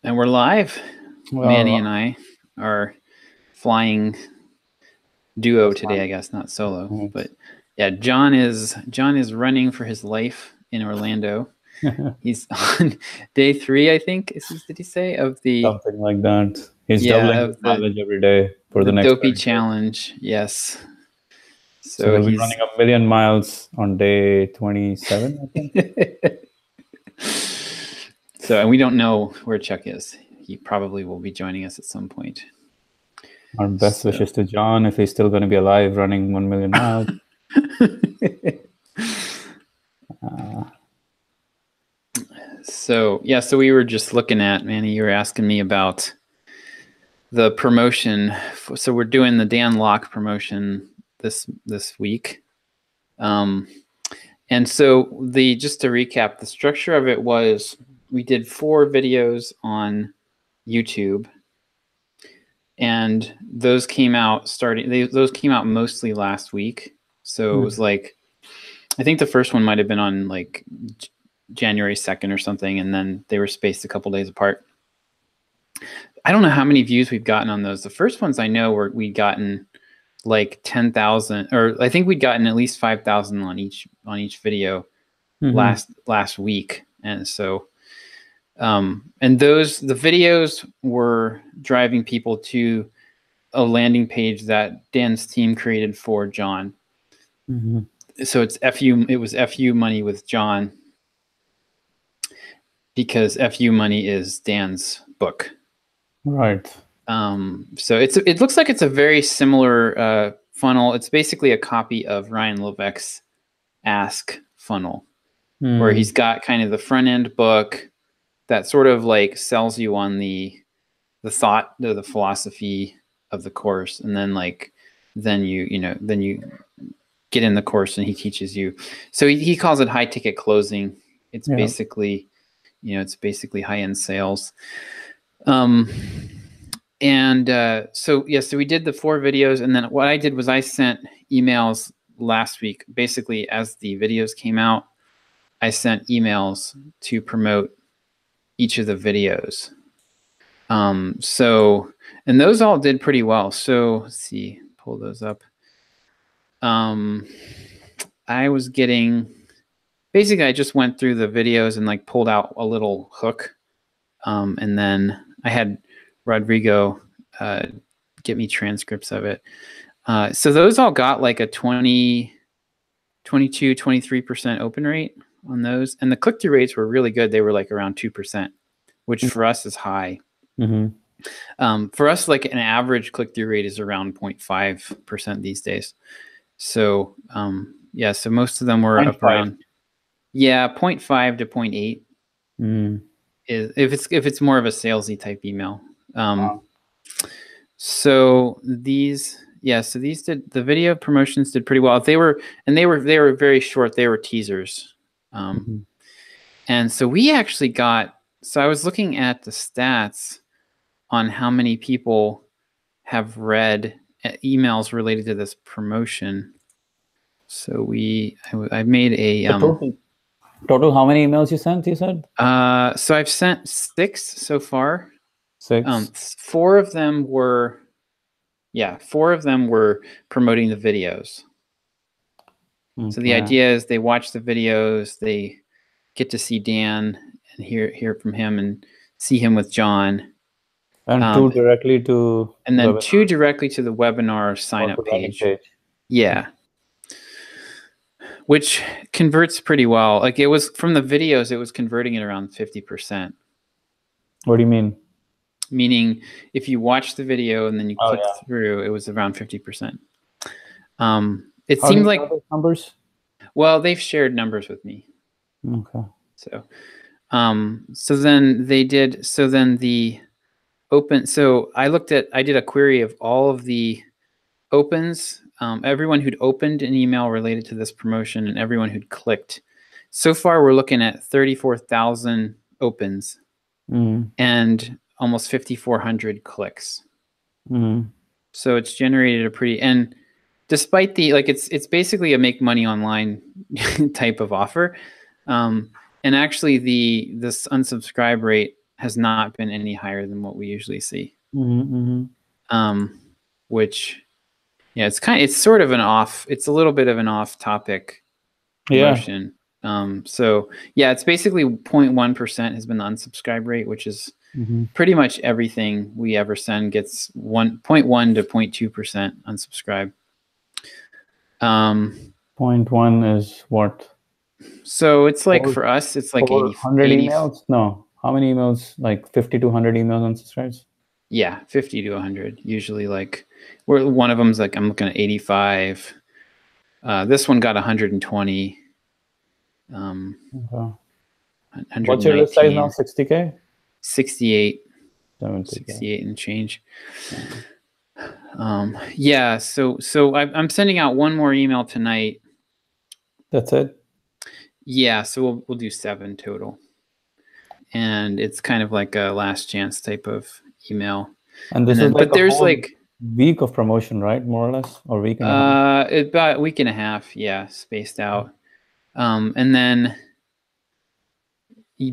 And we're live. Manny and I are flying duo today, I guess, not solo. Nice. But yeah, John is running for his life in Orlando. He's on day 3, I think. Did he say of the Something like that. He's doubling his mileage every day for the next Dopey 30 days. Challenge? Yes. So he'll be running 1 million miles on day 27, I think. So, and we don't know where Chuck is. He probably will be joining us at some point. Our best wishes to John if he's still going to be alive running 1 million miles. So we were just looking at, Manny, you were asking me about the promotion. So we're doing the Dan Lok promotion this week. And so just to recap, the structure of it was we did 4 videos on YouTube, and those came out those came out mostly last week. So it was like, I think the first one might have been on like January 2nd or something, and then they were spaced a couple days apart. I don't know how many views we've gotten on those. The first ones I know we'd gotten like 10,000, or I think we'd gotten at least 5,000 on each video last week. And so and the videos were driving people to a landing page that Dan's team created for John. So it was FU Money with John, because FU Money is Dan's book. Right. So it looks like it's a very similar funnel. It's basically a copy of Ryan Levesque's Ask funnel, where he's got kind of the front end book that sort of like sells you on the thought, the philosophy of the course, and then you get in the course and he teaches you. So he calls it high ticket closing. It's basically, it's basically high end sales. So we did the 4 videos, and then what I did was I sent emails last week. Basically, as the videos came out, I sent emails to promote each of the videos. And those all did pretty well. So let's see, pull those up. I was getting, basically I just went through the videos and like pulled out a little hook. And then I had Rodrigo get me transcripts of it. So those all got like a 22, 23% open rate on those. And the click-through rates were really good. They were like around 2%, which for us is high. For us, like an average click-through rate is around 0.5% these days. So so most of them were up around 0.5 to 0.8 is if it's more of a salesy type email. So these did, the video promotions did pretty well. They were very short. They were teasers. And so we actually got, so I was looking at the stats on how many people have read emails related to this promotion. So I made a total how many emails you sent, you said? So I've sent 6 so far. 6. 4 of them were promoting the videos. So the idea is they watch the videos, they get to see Dan and hear from him and see him with John. And 2 directly to, and then 2 directly to the webinar sign up page. Yeah. Which converts pretty well. Like it was from the videos, it was converting at around 50%. What do you mean? Meaning if you watch the video and then you click through, it was around 50%. It seemed like numbers. Well, they've shared numbers with me. Okay. So, so then the open. So I did a query of all of the opens, everyone who'd opened an email related to this promotion and everyone who'd clicked. So far, we're looking at 34,000 opens and almost 5,400 clicks. So it's generated a pretty, and despite the, like, it's basically a make money online type of offer. And actually this unsubscribe rate has not been any higher than what we usually see. Which, yeah, it's sort of it's a little bit of an off-topic promotion. So yeah, it's basically 0.1% has been the unsubscribe rate, which is pretty much everything we ever send gets 1.1 to 0.2% unsubscribe. 0.1 is what? So it's like for us, it's like 100 emails. No, how many emails? Like 50 to 100 emails unsubscribes. Yeah, 50 to 100. Usually, like one of them's like I'm looking at 85. This one got 120. What's your list size now? 60K? 68. 70K. 68 and change. Yeah, so I'm sending out one more email tonight. That's it? Yeah, so we'll do 7 total. And it's kind of like a last chance type of email. And this is like but there's like week of promotion, right? More or less, or week and a half? About a week and a half, yeah, spaced out. And then,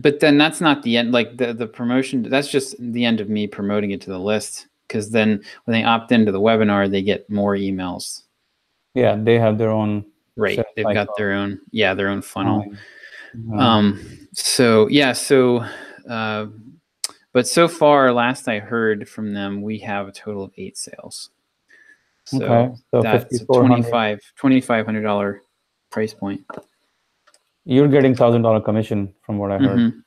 but then that's not the end. Like the promotion, that's just the end of me promoting it to the list. Because then when they opt into the webinar, they get more emails. Yeah, they have their own. Right, they've got their own, their own funnel. So yeah, but so far, last I heard from them, we have a total of 8 sales. So that's a $2,500 price point. You're getting $1,000 commission from what I heard.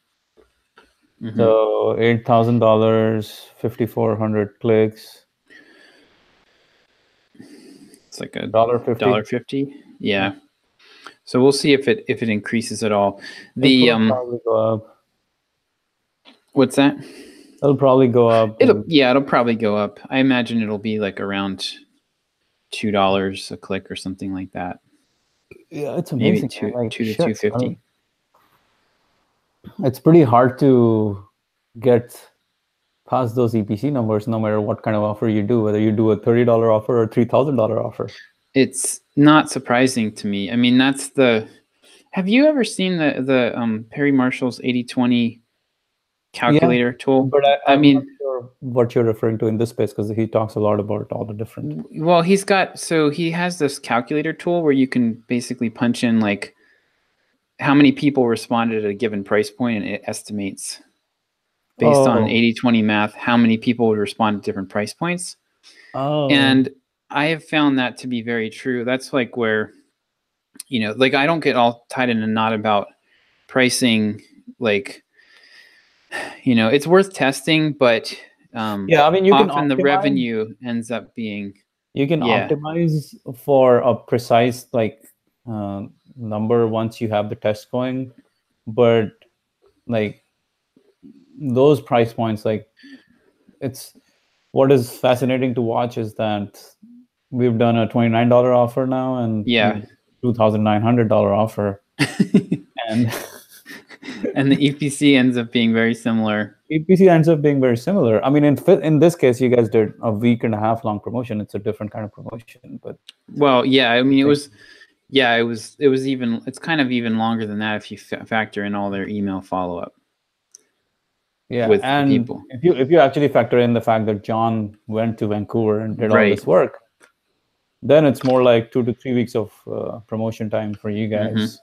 So $8,000, 5,400 clicks. It's like a $1.50. Yeah. So we'll see if it increases at all. It'll probably go up. What's that? It'll probably go up. It'll probably go up. I imagine it'll be like around $2 a click or something like that. Yeah, it's amazing. Maybe $2 to $2.50. It's pretty hard to get past those EPC numbers, no matter what kind of offer you do, whether you do a $30 offer or $3,000 offer. It's not surprising to me. I mean, have you ever seen the Perry Marshall's 80/20 calculator tool? But I'm not sure what you're referring to in this space, because he talks a lot about all the different. Well, he has this calculator tool where you can basically punch in like how many people responded at a given price point, and it estimates based on 80/20 math how many people would respond at different price points. And I have found that to be very true. That's like where, like I don't get all tied in a knot about pricing. Like, it's worth testing, but I mean, you often the revenue ends up being. You can optimize for a precise number once you have the test going, but like those price points, like what is fascinating to watch is that we've done a $29 offer now and $2,900 offer, and the EPC ends up being very similar. EPC ends up being very similar. I mean, in this case, you guys did a week and a half long promotion. It's a different kind of promotion, but I mean, it's kind of even longer than that if you factor in all their email follow-up. Yeah, with and people. If you actually factor in the fact that John went to Vancouver and did all this work, then it's more like 2 to 3 weeks of promotion time for you guys.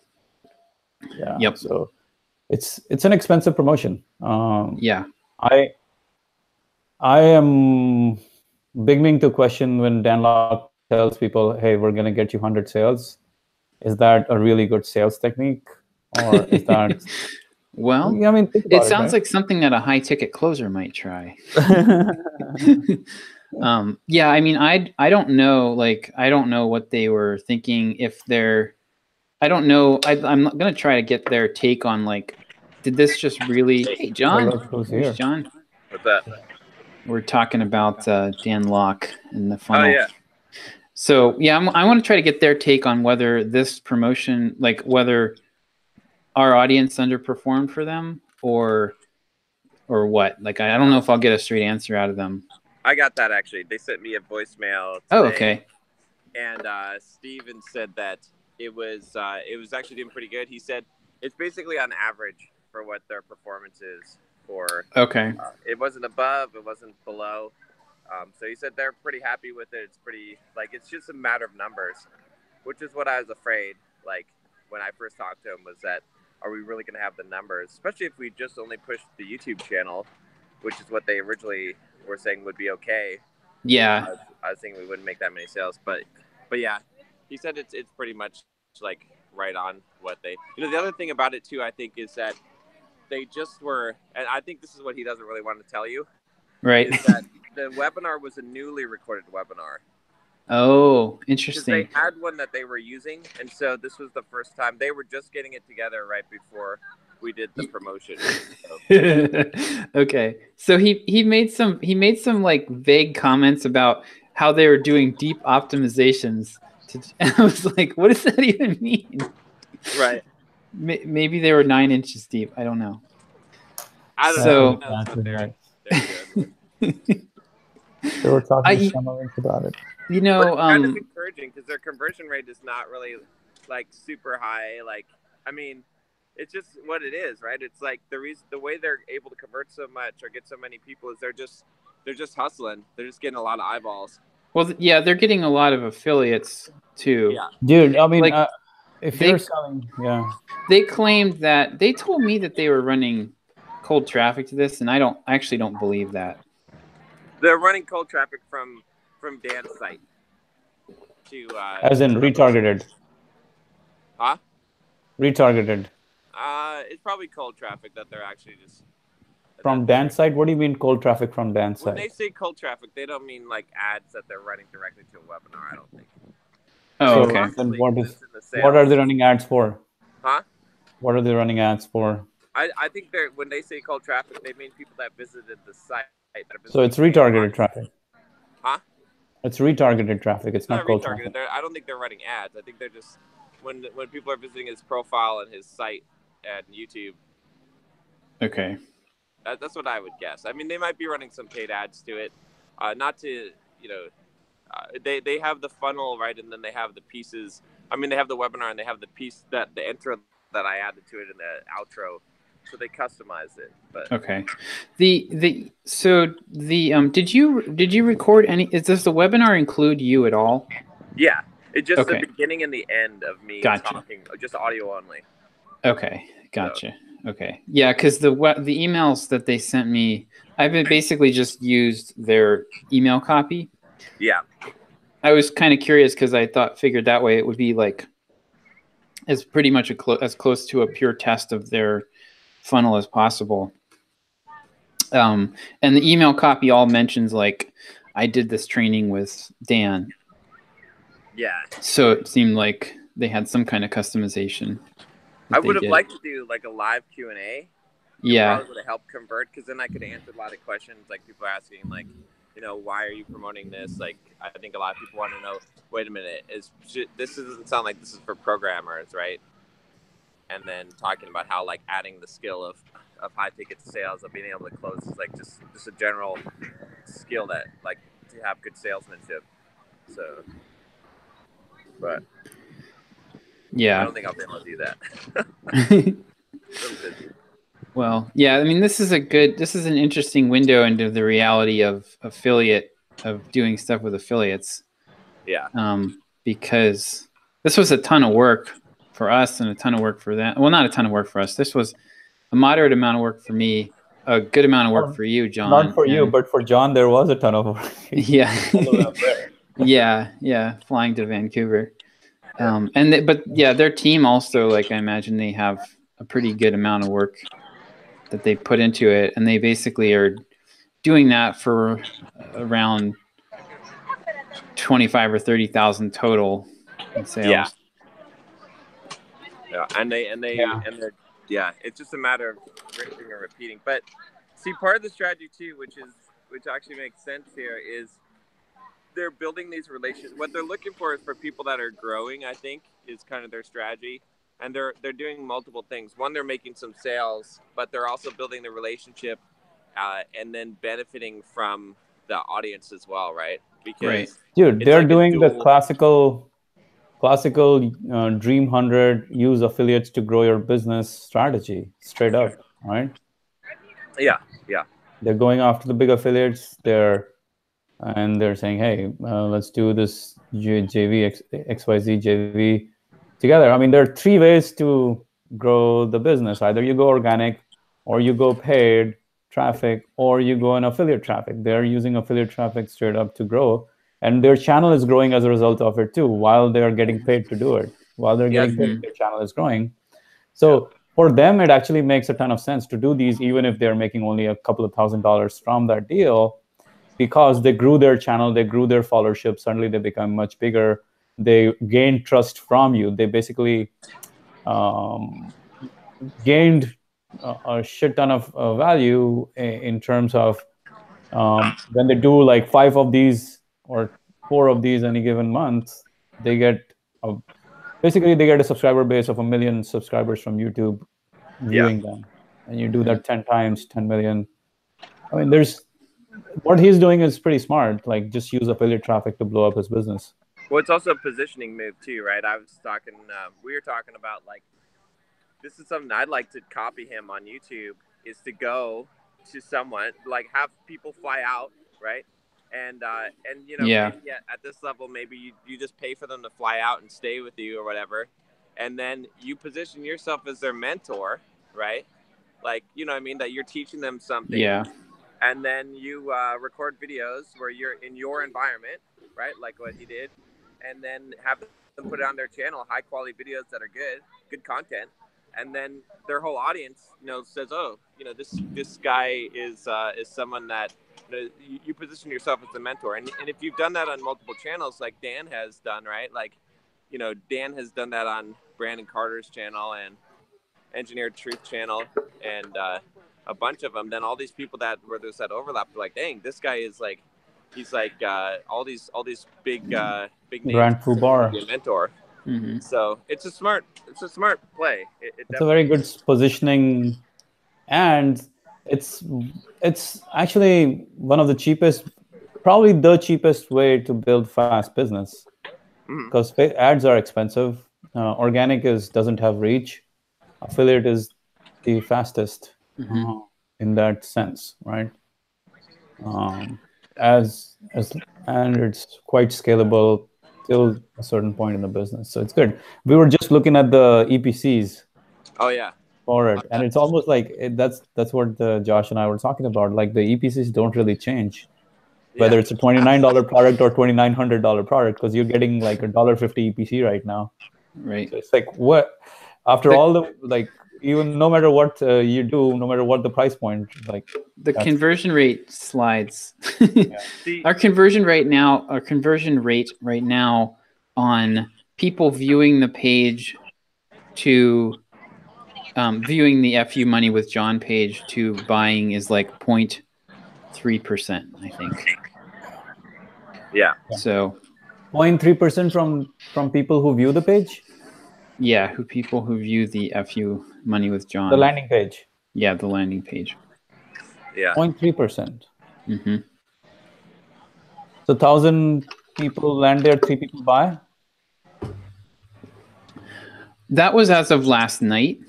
Yeah. Yep. So it's an expensive promotion. I am beginning to question when Dan Lok tells people, "Hey, we're going to get you 100 sales." Is that a really good sales technique, or is that? Well, I mean, it sounds like something that a high-ticket closer might try. I mean, I don't know. Like, I don't know what they were thinking. I don't know. I'm going to try to get their take on, like, did this just really... Hey, John. Who's John? What's that? We're talking about Dan Lok and the funnel. Oh, yeah. So, I want to try to get their take on whether this promotion, like, whether our audience underperformed for them or what. Like, I don't know if I'll get a straight answer out of them. I got that, actually. They sent me a voicemail today. Oh, okay. And Steven said that it was actually doing pretty good. He said it's basically on average. for what their performance is for. Okay. It wasn't above, it wasn't below. So he said they're pretty happy with it. It's pretty, like, it's just a matter of numbers, which is what I was afraid, like, when I first talked to him, was that, are we really going to have the numbers? Especially if we just only pushed the YouTube channel, which is what they originally were saying would be okay. Yeah. I was thinking we wouldn't make that many sales, but yeah, he said it's pretty much like right on what they, the other thing about it too, I think, is that they just were, and I think this is what he doesn't really want to tell you. Right. Is that the webinar was a newly recorded webinar. Oh, interesting. They had one that they were using, and so this was the first time. They were just getting it together right before we did the promotion. So. Okay, so he made some like vague comments about how they were doing deep optimizations. And I was like, what does that even mean? Right. Maybe they were 9 inches deep. I don't know. I don't know. They were talking to someone about it. You know, it's kind of encouraging because their conversion rate is not really like super high. Like, I mean, it's just what it is, right? It's like the way they're able to convert so much or get so many people is they're just hustling. They're just getting a lot of eyeballs. Well, yeah, they're getting a lot of affiliates too. Yeah, dude. I mean, like, if you're selling, they claimed that they told me that they were running cold traffic to this, and I actually don't believe that. They're running cold traffic from Dan's site to as in retargeted. Huh? Retargeted. It's probably cold traffic that they're actually just from Dan's site. What do you mean cold traffic from Dan's site? When they say cold traffic, they don't mean like ads that they're running directly to a webinar. I don't think. Oh, okay. Then what are they running ads for? Huh? What are they running ads for? I think when they say cold traffic, they mean people that visited the site. So it's retargeted traffic. Huh? It's retargeted traffic. It's not cold traffic. I don't think they're running ads. I think they're just when people are visiting his profile and his site at YouTube. Okay. That's what I would guess. I mean, they might be running some paid ads to it, not to they have the funnel, right, and then they have the pieces. I mean, they have the webinar and they have the piece the intro that I added to it in the outro. So they customized it, but okay. Did you record any? Does the webinar include you at all? Yeah, it's just the beginning and the end of me talking, just audio only. Okay, gotcha. So. Okay, yeah, because the emails that they sent me, I've basically just used their email copy. Yeah, I was kind of curious because I figured that way it would be like as pretty much as close to a pure test of their funnel as possible. And the email copy all mentions like I did this training with Dan. Yeah. So it seemed like they had some kind of customization. I would have liked to do like a live Q&A. Yeah. Probably would have helped convert because then I could answer a lot of questions like people are asking like, why are you promoting this? Like, I think a lot of people want to know, wait a minute, this doesn't sound like this is for programmers, right? And then talking about how like adding the skill of high ticket sales, of being able to close is like just a general skill that like to have good salesmanship. So, but yeah, I don't think I'll be able to do that. Well, yeah, I mean, this is an interesting window into the reality of doing stuff with affiliates. Yeah. Because this was a ton of work for us and a ton of work for them. Well, not a ton of work for us. This was a moderate amount of work for me, a good amount of work for you, John. Not for you, but for John, there was a ton of work. Yeah. Yeah, flying to Vancouver. But their team also, like I imagine they have a pretty good amount of work that they put into it, and they basically are doing that for around 25 or 30,000 total in sales. Yeah, and it's just a matter of rinsing and repeating. But see, part of the strategy too, which actually makes sense here, is they're building these relations. What they're looking for is for people that are growing, I think, is kind of their strategy. And they're doing multiple things. One, they're making some sales, but they're also building the relationship and then benefiting from the audience as well, right? Because dude, they're doing the classical classical Dream 100, use affiliates to grow your business strategy, straight up, right? Yeah. They're going after the big affiliates. They're saying, hey, let's do this JV, XYZ JV together. I mean, there are 3 ways to grow the business. Either you go organic, or you go paid traffic, or you go in affiliate traffic. They're using affiliate traffic straight up to grow. And their channel is growing as a result of it too, while they're getting paid to do it. While they're getting paid, their channel is growing. So for them, it actually makes a ton of sense to do these, even if they're making only a couple of $1,000s from that deal, because they grew their channel, they grew their followership. Suddenly they become much bigger. They gain trust from you. They basically gained a shit ton of value in terms of when they do like 5 of these or 4 of these any given month, they get basically they get a subscriber base of 1 million subscribers from YouTube viewing them. And you do that 10 times, 10 million. I mean, what he's doing is pretty smart. Like, just use affiliate traffic to blow up his business. Well, it's also a positioning move too, right? I was talking, we were talking about, like, this is something I'd like to copy him on YouTube, is to go to someone, like, have people fly out, right? And you know, maybe at this level, maybe you just pay for them to fly out and stay with you or whatever. And then you position yourself as their mentor, right? Like, you know what I mean? That you're teaching them something. Yeah. And then you record videos where you're in your environment, right? Like what he did. And then have them put it on their channel, high quality videos that are good content. And then their whole audience, you know, says, oh, you know, this guy is someone that, you know, you position yourself as a mentor. And if you've done that on multiple channels, like Dan has done, right? Like, you know, Dan has done that on Brandon Carter's channel and Engineered Truth channel and a bunch of them. Then all these people where there's that overlap, they're like, dang, this guy is like, he's like all these big names. Grand Fubar, a mentor. Mm-hmm. So it's a smart play. It's a very good positioning, and it's actually one of the cheapest, probably the cheapest way to build fast business, because ads are expensive. Organic doesn't have reach. Affiliate is the fastest in that sense, right? And it's quite scalable till a certain point in the business, so it's good. We were just looking at the EPCs. Oh yeah. For it, and it's almost like that's what Josh and I were talking about. Like, the EPCs don't really change, whether it's a $29 product or $2,900 product, because you're getting like $1.50 EPC right now. Right. So it's like, what? After all the, like, even no matter what you do, no matter what the price point, like the conversion rate slides. Our conversion rate right now on people viewing the page to viewing the FU Money with John page to buying is like 0.3%, I think. Yeah. So 0.3% from people who view the page? Yeah, people who view the FU Money with John. The landing page. Yeah, the landing page. Yeah. 0.3%. So 1,000 people land there, 3 people buy? That was as of last night.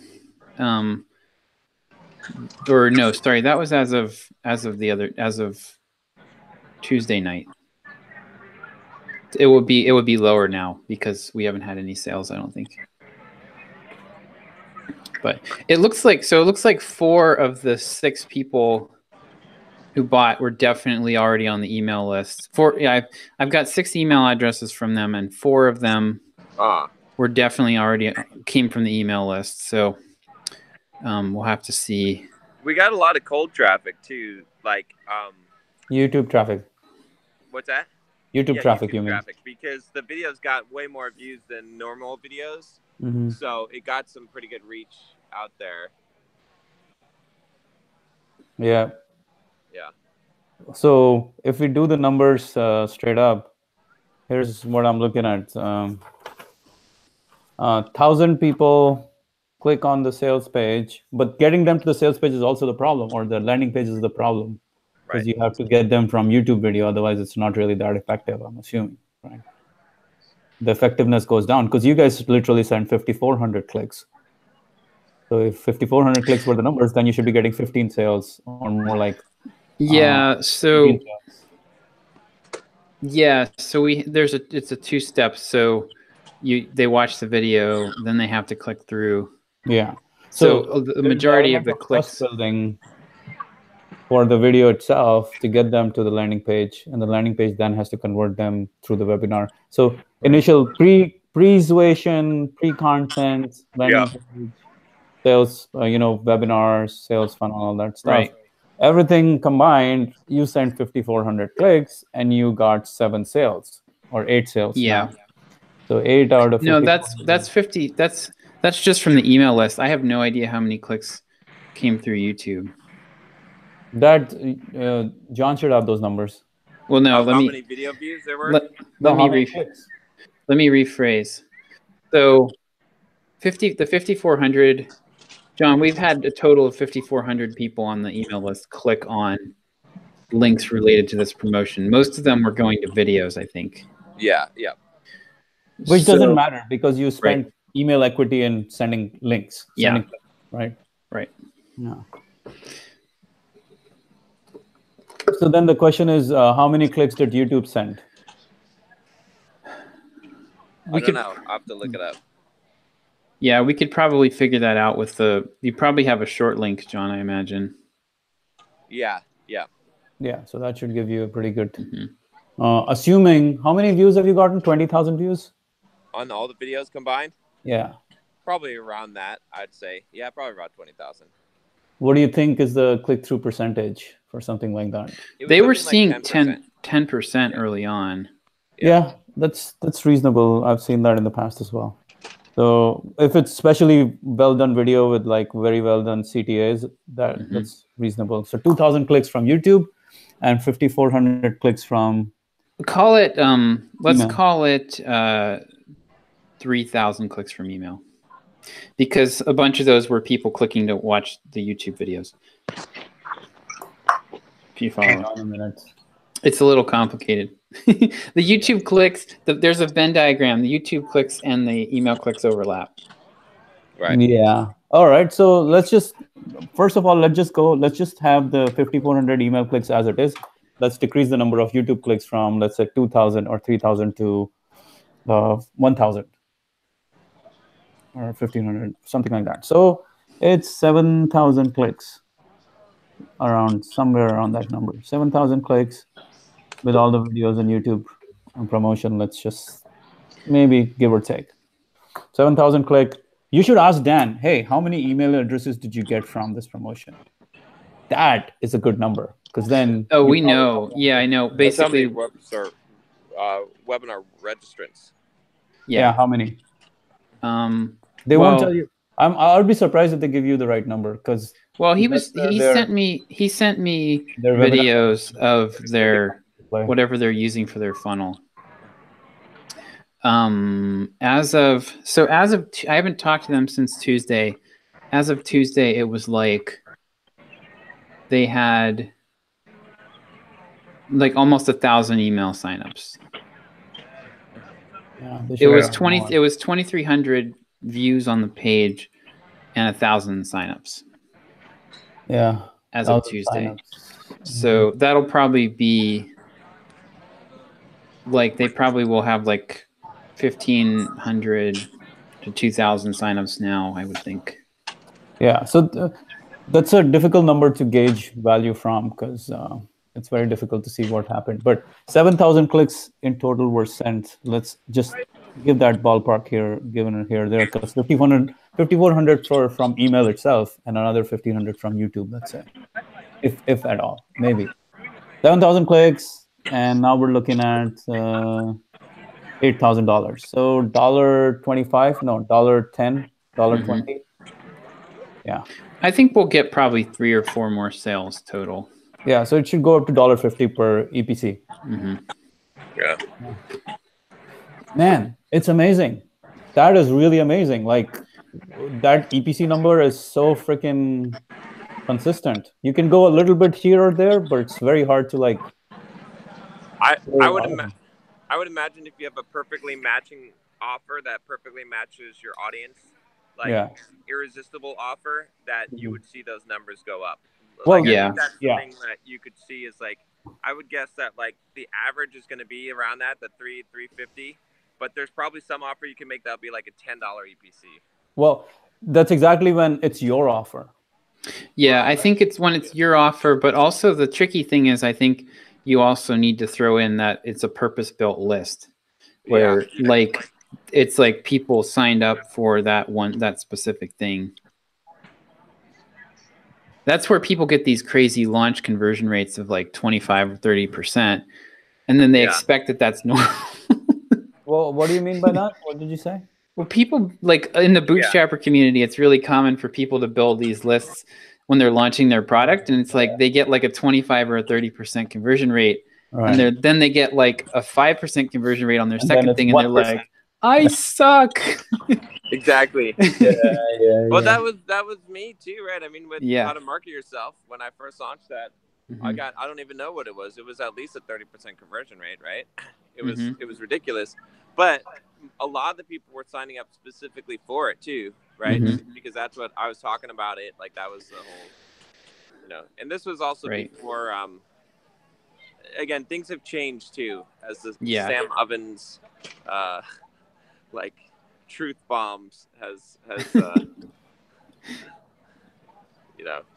Or no, sorry, that was as of Tuesday night. It would be lower now because we haven't had any sales, I don't think. But it looks like 4 of the 6 people who bought were definitely already on the email list. I've got 6 email addresses from them, and 4 of them were definitely already came from the email list. So we'll have to see. We got a lot of cold traffic too, like YouTube traffic. What's that? YouTube traffic, you mean? Because the videos got way more views than normal videos. So it got some pretty good reach out there. Yeah. Yeah. So if we do the numbers straight up, here's what I'm looking at. 1,000 people click on the sales page, but getting them to the sales page is also the problem, or the landing page is the problem. Because you have to get them from YouTube video, otherwise it's not really that effective, I'm assuming, right? the effectiveness goes down, because you guys literally sent 5,400 clicks. So if 5,400 clicks were the numbers, then you should be getting 15 sales, or more like. So it's a 2-step. So they watch the video, then they have to click through. Yeah. So the majority of the clicks building for the video itself to get them to the landing page, and the landing page then has to convert them through the webinar. So initial pre-persuasion, pre-content, landing page, sales, webinars, sales funnel, all that stuff. Right. Everything combined, you sent 5,400 clicks and you got 7 sales or 8 sales. Yeah. Now. So 8 out of 50. No, that's 50. That's just from the email list. I have no idea how many clicks came through YouTube. That John should have those numbers. Well, no. How many video views there were? Let me rephrase. So, the 5,400. John, we've had a total of 5,400 people on the email list click on links related to this promotion. Most of them were going to videos, I think. Yeah. Which doesn't matter, because you spent email equity in sending links. Right. Right. Yeah. So then the question is, how many clicks did YouTube send? I don't know. I'll have to look it up. Yeah, we could probably figure that out with you probably have a short link, John, I imagine. Yeah. Yeah, so that should give you a pretty good, assuming, how many views have you gotten? 20,000 views? On all the videos combined? Yeah. Probably around that, I'd say. Yeah, probably about 20,000. What do you think is the click-through percentage for something like that? They were seeing like 10% early on. Yeah, that's reasonable. I've seen that in the past as well. So if it's especially well done video with like very well done CTAs, that's reasonable. So 2,000 clicks from YouTube and 5,400 clicks from. Call it. Let's call it 3,000 clicks from email, because a bunch of those were people clicking to watch the YouTube videos. If you follow. Hang on a minute. It's a little complicated. The YouTube clicks, there's a Venn diagram. The YouTube clicks and the email clicks overlap. Right. Yeah. All right. So let's just have the 5,400 email clicks as it is. Let's decrease the number of YouTube clicks from, let's say, 2,000 or 3,000 to 1,000 or 1,500, something like that. So it's 7,000 clicks, somewhere around that number. 7,000 clicks with all the videos on YouTube and promotion. Let's just maybe give or take 7,000 click. You should ask Dan, hey, how many email addresses did you get from this promotion? That is a good number, because then. Oh, we know. Yeah, I know. Basically, webinar registrants. Yeah, how many? They won't tell you. I'll be surprised if they give you the right number, because. Well, he sent me videos of their whatever they're using for their funnel. I haven't talked to them since Tuesday. As of Tuesday, it was like they had like almost 1,000 email signups. Yeah, it was 2,300 views on the page and 1,000 signups. Yeah. As of Tuesday. So that'll probably be like, they probably will have like 1,500 to 2,000 signups now, I would think. Yeah. So that's a difficult number to gauge value from, because it's very difficult to see what happened. But 7,000 clicks in total were sent. Let's just give that ballpark here, given here. There are 5,400 from email itself, and another 1,500 from YouTube, let's say, if at all, maybe. 7,000 clicks, and now we're looking at $8,000. So $1.25, no, $1.10, $1.20. Yeah. I think we'll get probably 3 or 4 more sales total. Yeah, so it should go up to $1.50 per EPC. Yeah. Man, it's amazing. That is really amazing. Like, that EPC number is so freaking consistent. You can go a little bit here or there, but it's very hard to like. I would I would imagine if you have a perfectly matching offer that perfectly matches your audience, like irresistible offer, that you would see those numbers go up. Well, like, I think that's the thing that you could see is like, I would guess that like the average is going to be around that, the $350, but there's probably some offer you can make that'll be like a $10 EPC. Well, that's exactly when it's your offer. Yeah, I think it's when it's your offer, but also the tricky thing is I think you also need to throw in that it's a purpose-built list where like it's like people signed up for that specific thing. That's where people get these crazy launch conversion rates of like 25 or 30%, and then they expect that that's normal. Well, what do you mean by that? What did you say? Well, people like in the Bootstrapper community, it's really common for people to build these lists when they're launching their product, and it's like they get like a 25 or a 30% conversion rate, and then they get like a 5% conversion rate on their second thing, and they're like, I suck. Exactly. Well, that was me too, right? I mean, with how to market yourself, when I first launched that, I don't even know what it was. It was at least a 30% conversion rate, right? It was ridiculous, but a lot of the people were signing up specifically for it too, right? Because that's what I was talking about. It like that was the whole, and this was also before. Again, things have changed too, as the Sam Ovens, like truth bombs has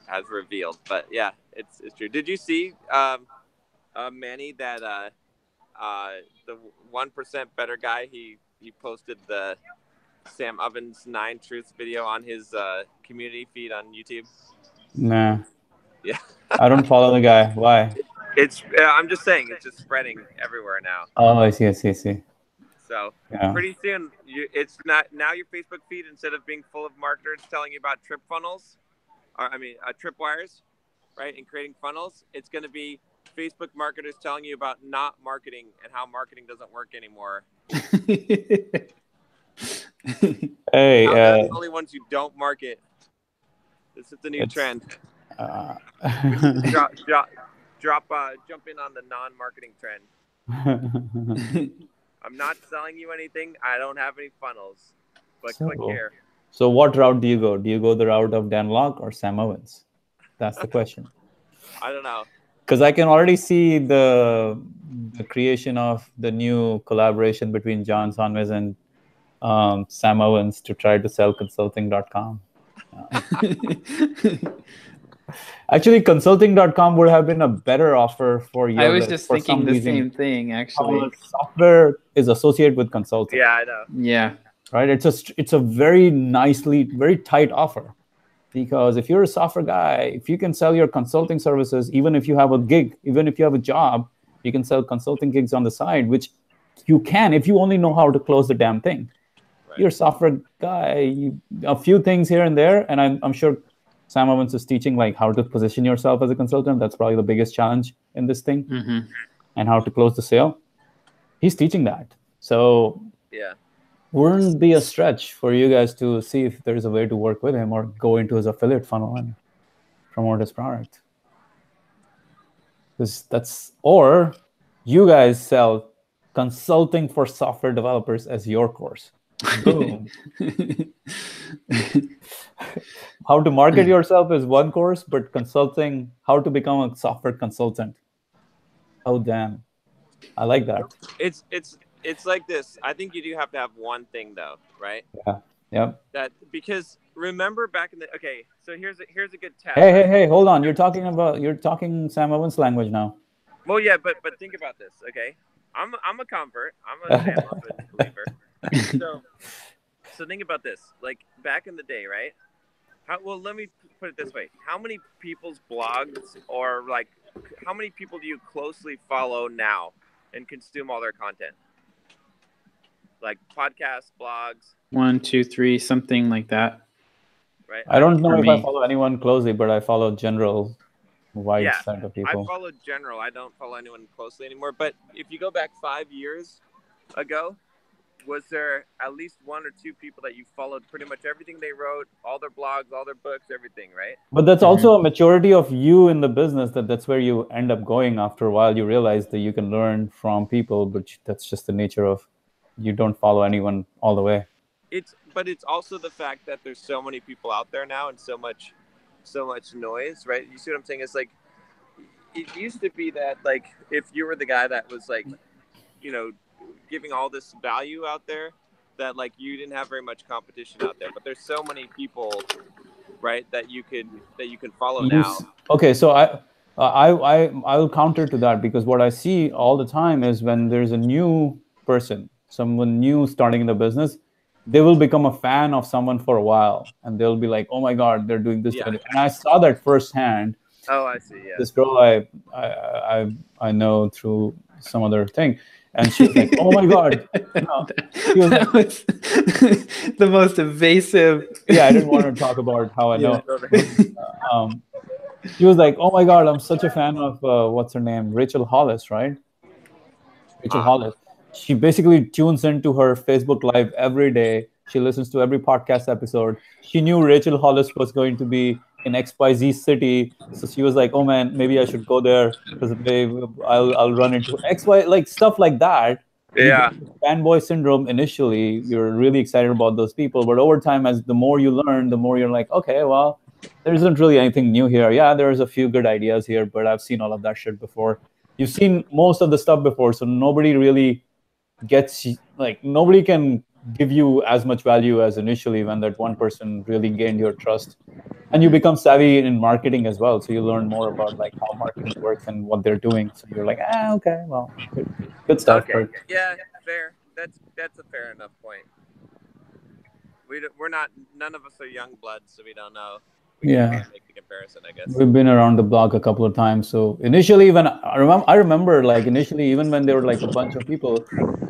has revealed. But yeah, it's true. Did you see Manny, that the 1% better guy, he posted the Sam Ovens 9 truths video on his community feed on YouTube? Nah. Yeah. I don't follow the guy. Why? I'm just saying, it's just spreading everywhere now. Oh, I see. So pretty soon, it's not now your Facebook feed, instead of being full of marketers telling you about trip funnels, tripwires, right, and creating funnels, it's going to be Facebook marketers telling you about not marketing and how marketing doesn't work anymore. Hey, the only ones who don't market. This is the new trend. Jump in on the non-marketing trend. I'm not selling you anything. I don't have any funnels, but click here. So what route do you go? Do you go the route of Dan Lok or Sam Ovens? That's the question. I don't know. Because I can already see the creation of the new collaboration between John Sonmez and Sam Ovens to try to sell consulting.com. Actually, consulting.com would have been a better offer for you. I was just thinking the same thing, actually. Software is associated with consulting. Yeah, I know. Yeah. Right? It's a very very tight offer. Because if you're a software guy, if you can sell your consulting services, even if you have a gig, even if you have a job, you can sell consulting gigs on the side, which you can if you only know how to close the damn thing. Right. You're a software guy, a few things here and there, and I'm sure Sam Ovens is teaching like how to position yourself as a consultant. That's probably the biggest challenge in this thing, and how to close the sale. He's teaching that. So wouldn't be a stretch for you guys to see if there's a way to work with him or go into his affiliate funnel and promote his product. Or you guys sell consulting for software developers as your course. Boom. How to market yourself is one course, but consulting, how to become a software consultant. Oh, damn. I like that. It's like this. I think you do have to have one thing, though, right? Yeah. Yep. That, because remember back in the so here's a good test. Hey, hold on. You're talking Sam Ovens language now. Well, yeah, but think about this, okay? I'm a convert. I'm a Sam Ovens believer. So think about this. Like back in the day, right? Let me put it this way. How many people's blogs, or like how many people do you closely follow now and consume all their content? Like podcasts, blogs. 1, 2, 3, something like that. Right. I don't know if I follow anyone closely, but I follow general wide set of people. I follow general. I don't follow anyone closely anymore. But if you go back 5 years ago, was there at least one or two people that you followed pretty much everything they wrote, all their blogs, all their books, everything, right? But that's also a maturity of you in the business, that's where you end up going after a while. You realize that you can learn from people, but that's just the nature of, you don't follow anyone all the way. But it's also the fact that there's so many people out there now and so much noise, right? You see what I'm saying? It's like, it used to be that, like, if you were the guy that was like, you know, giving all this value out there, that like you didn't have very much competition out there. But there's so many people, right, that you can follow now. Okay, so I'll counter to that, because what I see all the time is when there's a new person, someone new starting in the business, they will become a fan of someone for a while, and they'll be like, "Oh my God, they're doing this." Yeah. And I saw that firsthand. Oh, I see. Yeah. This girl I know through some other thing, and she was like, "Oh my God!" That was the most evasive. Yeah, I didn't want to talk about how I know. She was like, "Oh my God, I'm such a fan of what's her name, Rachel Hollis, right?" Rachel Hollis. She basically tunes into her Facebook Live every day. She listens to every podcast episode. She knew Rachel Hollis was going to be in XYZ city, so she was like, "Oh man, maybe I should go there because I'll run into XY," like stuff like that. Yeah. Fanboy syndrome. Initially, you're really excited about those people, but over time, as the more you learn, the more you're like, "Okay, well, there isn't really anything new here. Yeah, there's a few good ideas here, but I've seen all of that shit before." You've seen most of the stuff before, so nobody really gets, like, nobody can give you as much value as initially when that one person really gained your trust. And you become savvy in marketing as well, so you learn more about like how marketing works and what they're doing. So you're like, okay, well, good stuff. Okay. Yeah, fair. That's a fair enough point. We're not, none of us are young bloods, so we don't know. We can't make the comparison, I guess. We've been around the block a couple of times. So initially, when I remember, like initially, even when there were like a bunch of people,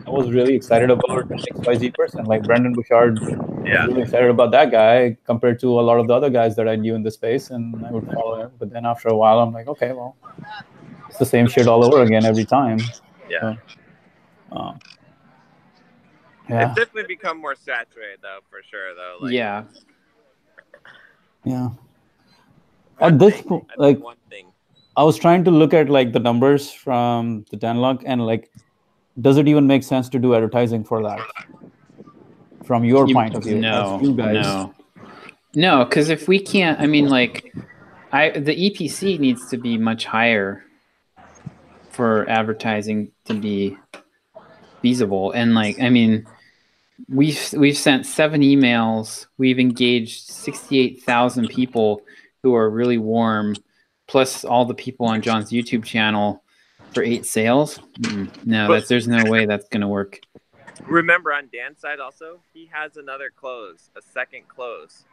I was really excited about XYZ person, like Brendon Burchard. Yeah. Really excited about that guy compared to a lot of the other guys that I knew in the space, and I would follow him. But then after a while, I'm like, okay, well, it's the same shit all over again every time. Yeah. So, It's definitely become more saturated, though, for sure, though. Like, yeah. At this point, like, one thing. I was trying to look at like the numbers from the Danlog, and like, does it even make sense to do advertising for that? From your point of view, no, you guys. No, because if we can't, I mean, like, the EPC needs to be much higher for advertising to be feasible. And like, I mean, we've sent 7 emails. We've engaged 68,000 people who are really warm, plus all the people on John's YouTube channel for 8 sales. No, there's no way that's going to work. Remember, on Dan's side also, he has another close, a second close.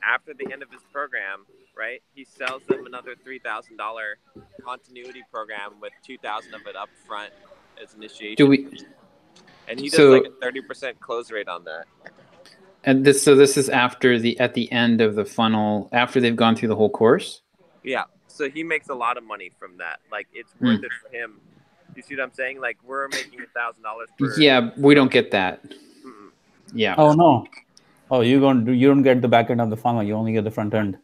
After the end of his program, right? He sells them another $3,000 continuity program with $2,000 of it up front as initiation. And he does like a 30% close rate on that. And this is after at the end of the funnel, after they've gone through the whole course? Yeah. So he makes a lot of money from that. Like, it's worth it for him. You see what I'm saying? Like, we're making $1,000 per. Yeah, we don't get that. Yeah. Oh no. Oh, you don't get the back end of the funnel. You only get the front end.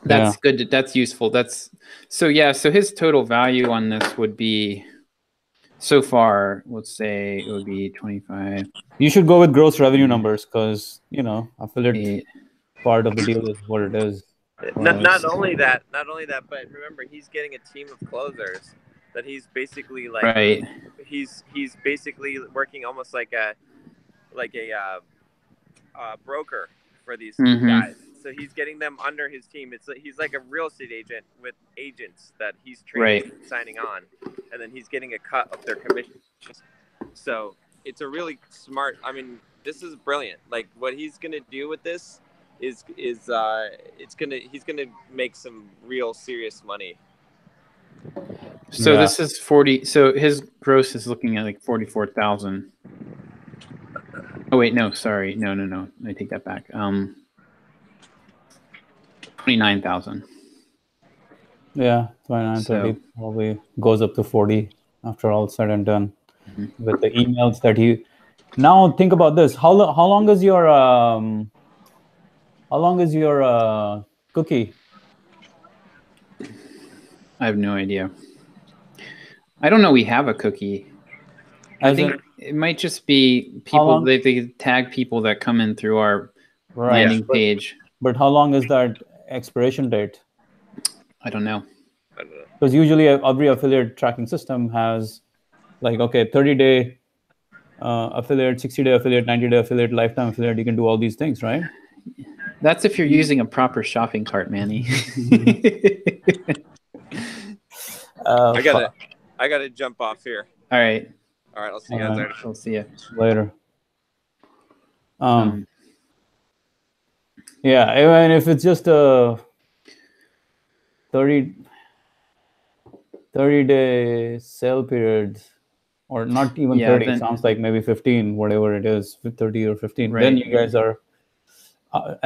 That's good. That's useful. So his total value on this would be, so far, let's say it would be 25. You should go with gross revenue numbers, because affiliate part of the deal is what it is. Not only that, but remember, he's getting a team of closers that he's basically like, right. He's basically working almost like a broker for these guys. So he's getting them under his team. He's like a real estate agent with agents that he's training and signing on, and then he's getting a cut of their commissions. So it's a really smart. I mean, this is brilliant. Like, what he's gonna do with this is he's gonna make some real serious money. So this is 40. So his gross is looking at like 44,000. Oh wait, no, sorry, no. I take that back. 29,000. Yeah, 29, 30 probably goes up to 40 after all said and done. With the emails that he. Now think about this. How long is your cookie? I have no idea. I don't know. We have a cookie. I think it might just be people. They tag people that come in through our landing page. But how long is that expiration date? I don't know. Because usually every affiliate tracking system has like, okay, 30-day affiliate, 60-day affiliate, 90-day affiliate, lifetime affiliate. You can do all these things, right? That's if you're using a proper shopping cart, Manny. I gotta jump off here. All right. I'll see you guys later. I'll see you later. Yeah, and if it's just a 30-day sale period, or not even 30, then, sounds like maybe 15, whatever it is, 30 or 15. Right. Then you guys are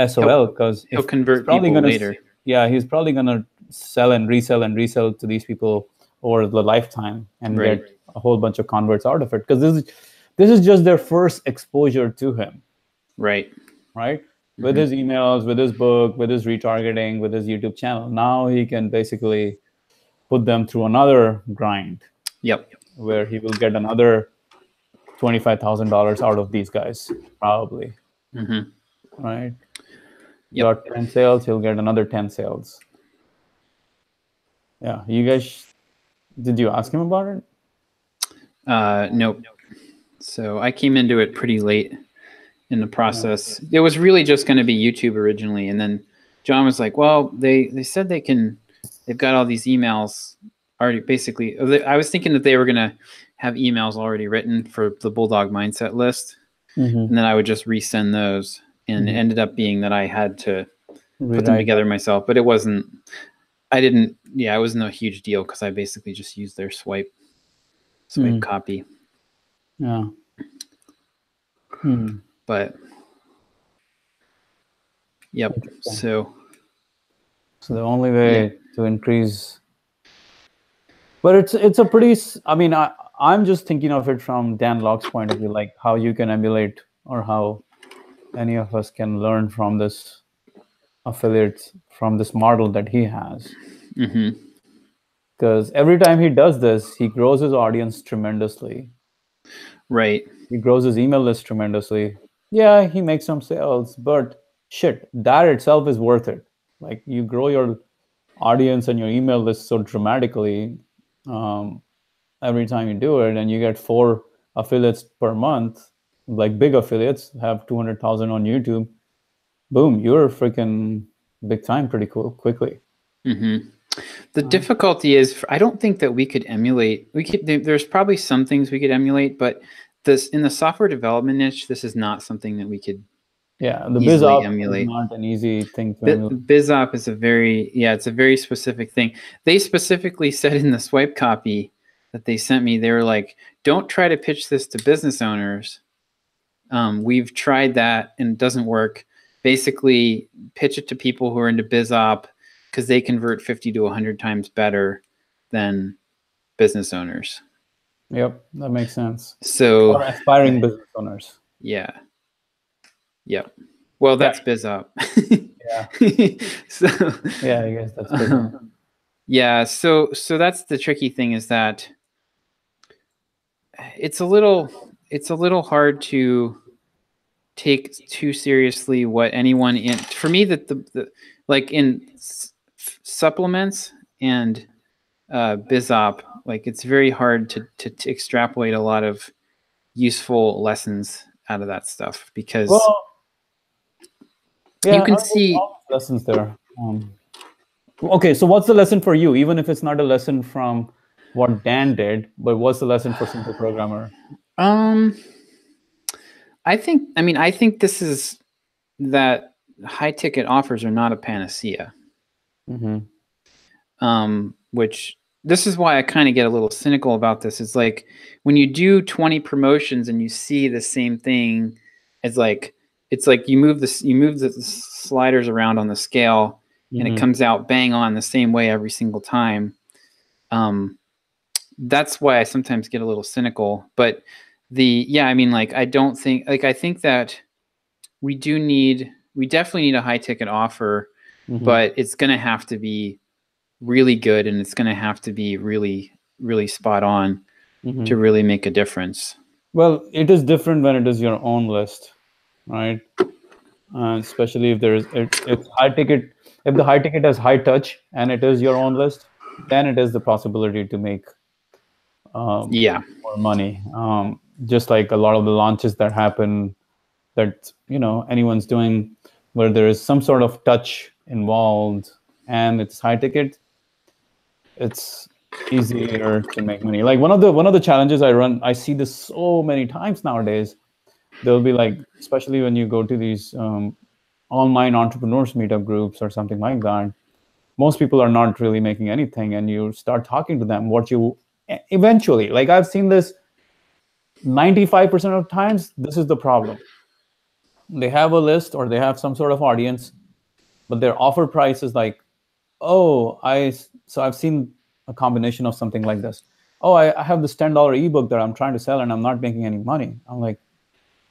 SOL, because he'll convert people later. Yeah, he's probably gonna sell and resell to these people over the lifetime and get a whole bunch of converts out of it, because this is just their first exposure to him. Right. With his emails, with his book, with his retargeting, with his YouTube channel. Now he can basically put them through another grind. Yep. Where he will get another $25,000 out of these guys, probably. Right? Yep. Got 10 sales, he'll get another 10 sales. Yeah. You guys, did you ask him about it? Nope. So I came into it pretty late in the process. It was really just going to be YouTube originally, and then John was like, well, they said they've got all these emails already. Basically, I was thinking that they were going to have emails already written for the Bulldog Mindset list, and then I would just resend those, and it ended up being that I had to put them together myself, but it wasn't it wasn't a huge deal, because I basically just used their swipe copy. Yeah. But yep. So the only way to increase, but it's a pretty. I mean, I'm just thinking of it from Dan Locke's point of view, like how you can emulate, or how any of us can learn from this affiliates, from this model that he has. Because every time he does this, he grows his audience tremendously. Right. He grows his email list tremendously. Yeah, he makes some sales, but shit, that itself is worth it. Like, you grow your audience and your email list so dramatically every time you do it, and you get 4 affiliates per month, like big affiliates have 200,000 on YouTube. Boom, you're freaking big time pretty quickly. The difficulty is, I don't think that we could emulate. There's probably some things we could emulate, but in the software development niche, this is not something that we could. Yeah, the BizOp emulate. Is not an easy thing to emulate. BizOp is it's a very specific thing. They specifically said in the swipe copy that they sent me, they were like, don't try to pitch this to business owners. We've tried that and it doesn't work. Basically, pitch it to people who are into BizOp, because they convert 50 to 100 times better than business owners. Yep, that makes sense. So, or aspiring business owners. Yeah. Yep. Well, that's BizOp. So, yeah, I guess that's BizOp. Yeah. So that's the tricky thing, is that it's a little hard to take too seriously what anyone for me, that the like in supplements and BizOp, like, it's very hard to extrapolate a lot of useful lessons out of that stuff, because you can see lessons there. Okay, so what's the lesson for you? Even if it's not a lesson from what Dan did, but what's the lesson for Simple Programmer? I think this is that high ticket offers are not a panacea. Which, this is why I kind of get a little cynical about this. It's like, when you do 20 promotions and you see the same thing, it's like you move the sliders around on the scale, and it comes out bang on the same way every single time, that's why I sometimes get a little cynical. But I mean, like, I think that we definitely need a high ticket offer, but it's going to have to be really good, and it's going to have to be really, really spot on to really make a difference. Well, it is different when it is your own list, right? Especially if it's high ticket. If the high ticket has high touch and it is your own list, then it is the possibility to make more money. Just like a lot of the launches that happen that anyone's doing, where there is some sort of touch involved and it's high ticket, it's easier to make money. Like one of the challenges I run, I see this so many times nowadays. There'll be like, especially when you go to these online entrepreneurs meetup groups or something like that, most people are not really making anything, and you start talking to them. What you eventually, like, I've seen this 95% of times, this is the problem. They have a list or they have some sort of audience, but their offer price is like, so I've seen a combination of something like this. I have this $10 ebook that I'm trying to sell and I'm not making any money. I'm like,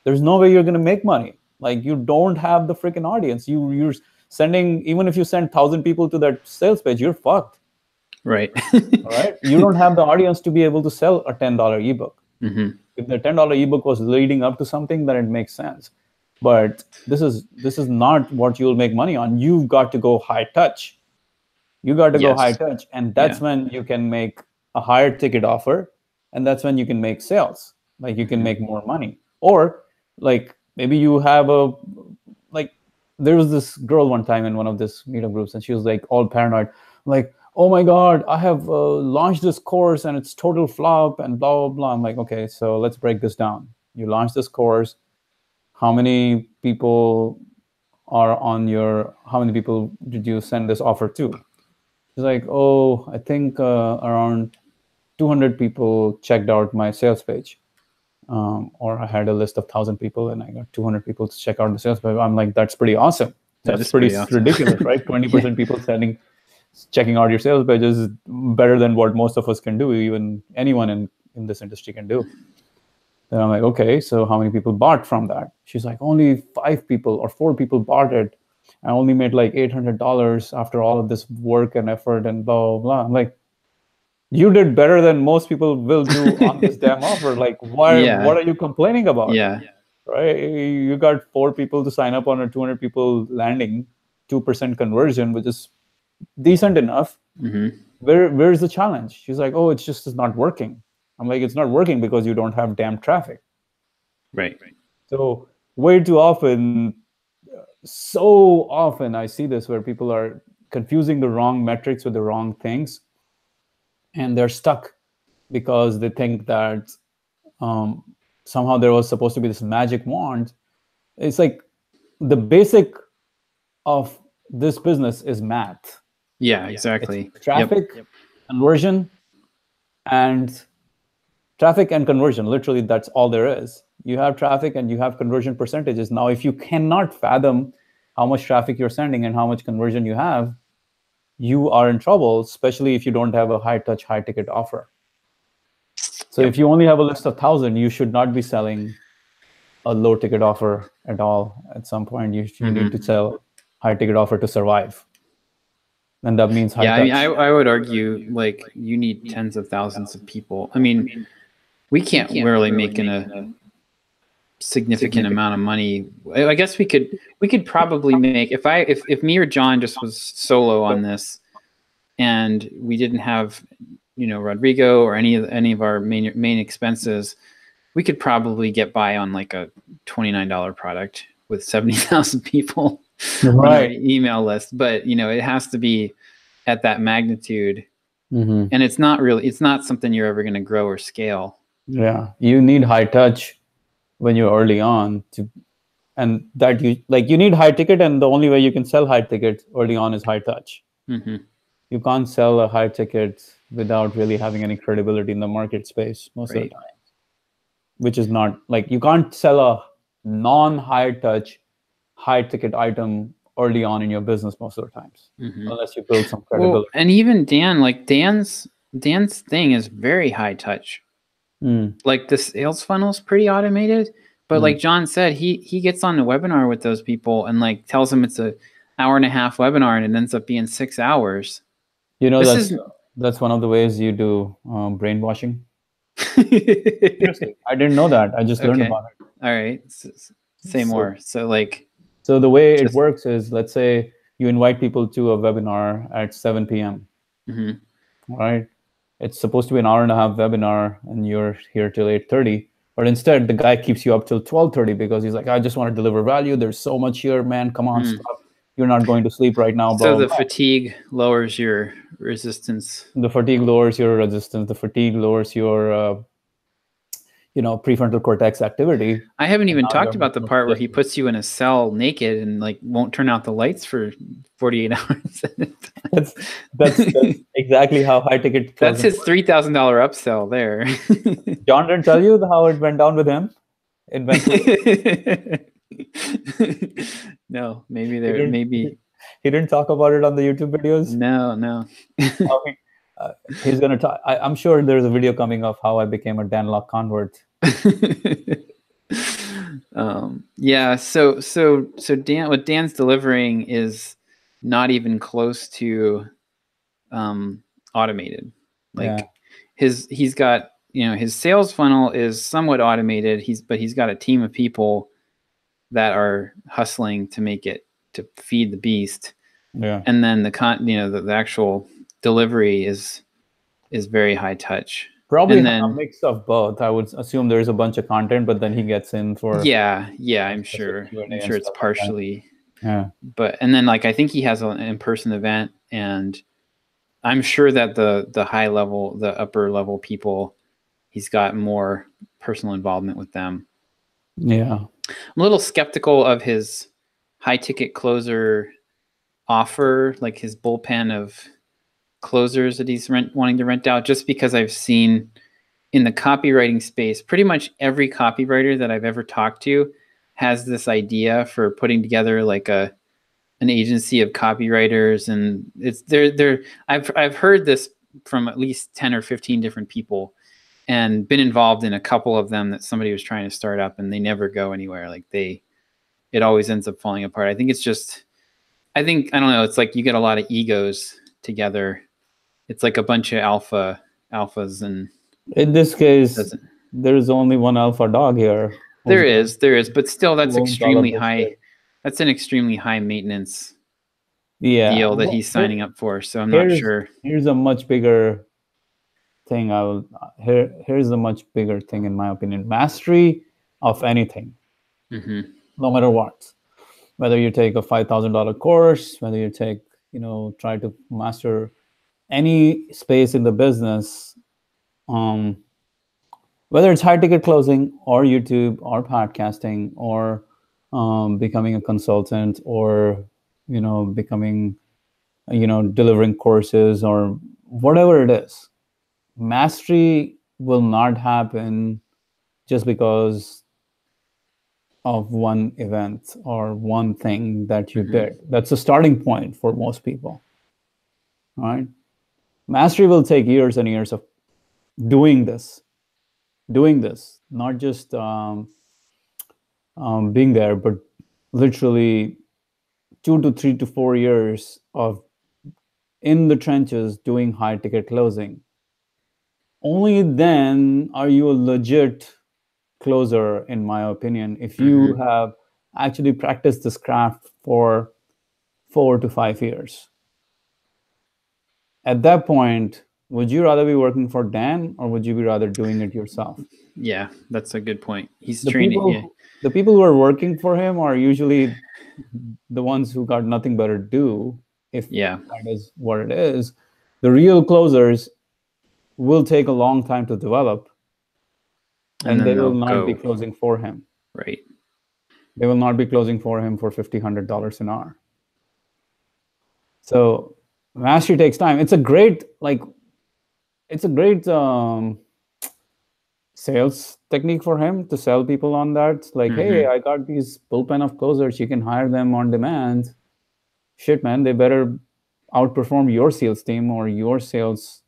there's no way you're going to make money. Like, you don't have the freaking audience. You're sending, even if you send 1,000 people to that sales page, you're fucked. Right. All right. You don't have the audience to be able to sell a $10 ebook. If the $10 ebook was leading up to something, then it makes sense. But this is not what you'll make money on. You've got to go high touch. You got to go high touch. And that's when you can make a higher ticket offer. And that's when you can make sales. Like, you can make more money. Or like, maybe you have there was this girl one time in one of this meetup groups, and she was like all paranoid. Like, oh my God, I have launched this course and it's total flop and blah, blah, blah. I'm like, okay, so let's break this down. You launched this course. How many people how many people did you send this offer to? She's like, I think around 200 people checked out my sales page. Or I had a list of 1,000 people and I got 200 people to check out the sales page. I'm like, that's pretty awesome. That's pretty awesome. Ridiculous, right? 20% people checking out your sales page is better than what most of us can do, even anyone in this industry can do. Then I'm like, okay, so how many people bought from that? She's like, only 5 people or 4 people bought it. I only made like $800 after all of this work and effort and blah, blah, blah. I'm like, you did better than most people will do on this damn offer. Like, what are you complaining about? Yeah. Right? You got 4 people to sign up on a 200 people landing, 2% conversion, which is decent enough. Where's the challenge? She's like, it's not working. I'm like, it's not working because you don't have damn traffic. Right. So way too often, so often I see this where people are confusing the wrong metrics with the wrong things. And they're stuck because they think that somehow there was supposed to be this magic wand. It's like the basic of this business is math. Yeah, exactly. It's traffic, conversion, and conversion. Literally, that's all there is. You have traffic and you have conversion percentages. Now, if you cannot fathom how much traffic you're sending and how much conversion you have, you are in trouble, especially if you don't have a high touch, high ticket offer. So if you only have a list of 1,000, you should not be selling a low ticket offer at all. At some point, you need to sell high ticket offer to survive. And that means high touch. I mean, I would argue like you need tens of thousands of people. I mean, we can't really make a significant amount of money. I guess we could probably make, if me or John just was solo on this and we didn't have Rodrigo or any of our main expenses, we could probably get by on like a $29 product with 70,000 people on our email list. But it has to be at that magnitude, and it's not something you're ever going to grow or scale. Yeah, you need high touch when you're early on and that you need high ticket, and the only way you can sell high ticket early on is high touch. You can't sell a high ticket without really having any credibility in the market space most of the time, which is not like, you can't sell a non-high touch high ticket item early on in your business most of the times, unless you build some credibility. Well, and even Dan, like Dan's thing is very high touch. Like the sales funnel is pretty automated, but like John said, he gets on the webinar with those people and like tells them it's a hour and a half webinar and it ends up being 6 hours. You know, that's one of the ways you do brainwashing. Seriously, I didn't know that. I just learned about it. All right, say more. So like, so the way it works is, let's say you invite people to a webinar at 7 p.m. Right? It's supposed to be an hour and a half webinar, and you're here till 8:30. But instead, the guy keeps you up till 12:30 because he's like, I just want to deliver value. There's so much here, man. Come on, stop. You're not going to sleep right now. So the fatigue lowers your resistance. The fatigue lowers your resistance. The fatigue lowers your, prefrontal cortex activity. I haven't even talked about the part where he puts you in a cell naked and like won't turn out the lights for 48 hours. that's exactly how high ticket. That's his $3,000 upsell there. John didn't tell you how it went down with him. No, maybe he didn't talk about it on the YouTube videos. No. He's gonna talk. I'm sure there's a video coming of how I became a Dan Lok convert. Yeah. So Dan, what Dan's delivering is not even close to automated. Like he's got, his sales funnel is somewhat automated. But he's got a team of people that are hustling to make it, to feed the beast. Yeah. And then the actual delivery is very high touch. Probably a mix of both. I would assume there's a bunch of content, but then he gets in for I'm sure it's partially like but and then like I think he has an in-person event, and I'm sure that the high level, the upper level people, he's got more personal involvement with them. Yeah. I'm a little skeptical of his high ticket closer offer, like his bullpen of closers that he's wanting to rent out, just because I've seen in the copywriting space, pretty much every copywriter that I've ever talked to has this idea for putting together like an agency of copywriters, and it's I've heard this from at least 10 or 15 different people, and been involved in a couple of them that somebody was trying to start up and they never go anywhere. Like it always ends up falling apart. I think I don't know. It's like you get a lot of egos together. It's like a bunch of alphas, and in this case, there is only one alpha dog here. There is, but still, that's extremely high. That's an extremely high maintenance deal that he's signing up for. So I'm not sure. Here's a much bigger thing. Here's a much bigger thing in my opinion. Mastery of anything, no matter what. Whether you take a $5,000 course, whether you take, try to master any space in the business, whether it's high ticket closing or YouTube or podcasting or becoming a consultant or, becoming, delivering courses or whatever it is, mastery will not happen just because of one event or one thing that you did. That's a starting point for most people. All right. Mastery will take years and years of doing this, not just being there, but literally 2 to 3 to 4 years of in the trenches doing high ticket closing. Only then are you a legit closer, in my opinion, if you have actually practiced this craft for 4 to 5 years. At that point, would you rather be working for Dan or would you be rather doing it yourself? Yeah, that's a good point. He's the people who are working for him are usually the ones who got nothing better to do, if that is what it is. The real closers will take a long time to develop, and they will not be closing for him. Right. They will not be closing for him for $50, $100 an hour. So mastery takes time. It's a great sales technique for him to sell people on that. Like, hey, I got these bullpen of closers. You can hire them on demand. shit, man, they better outperform your sales team or your sales,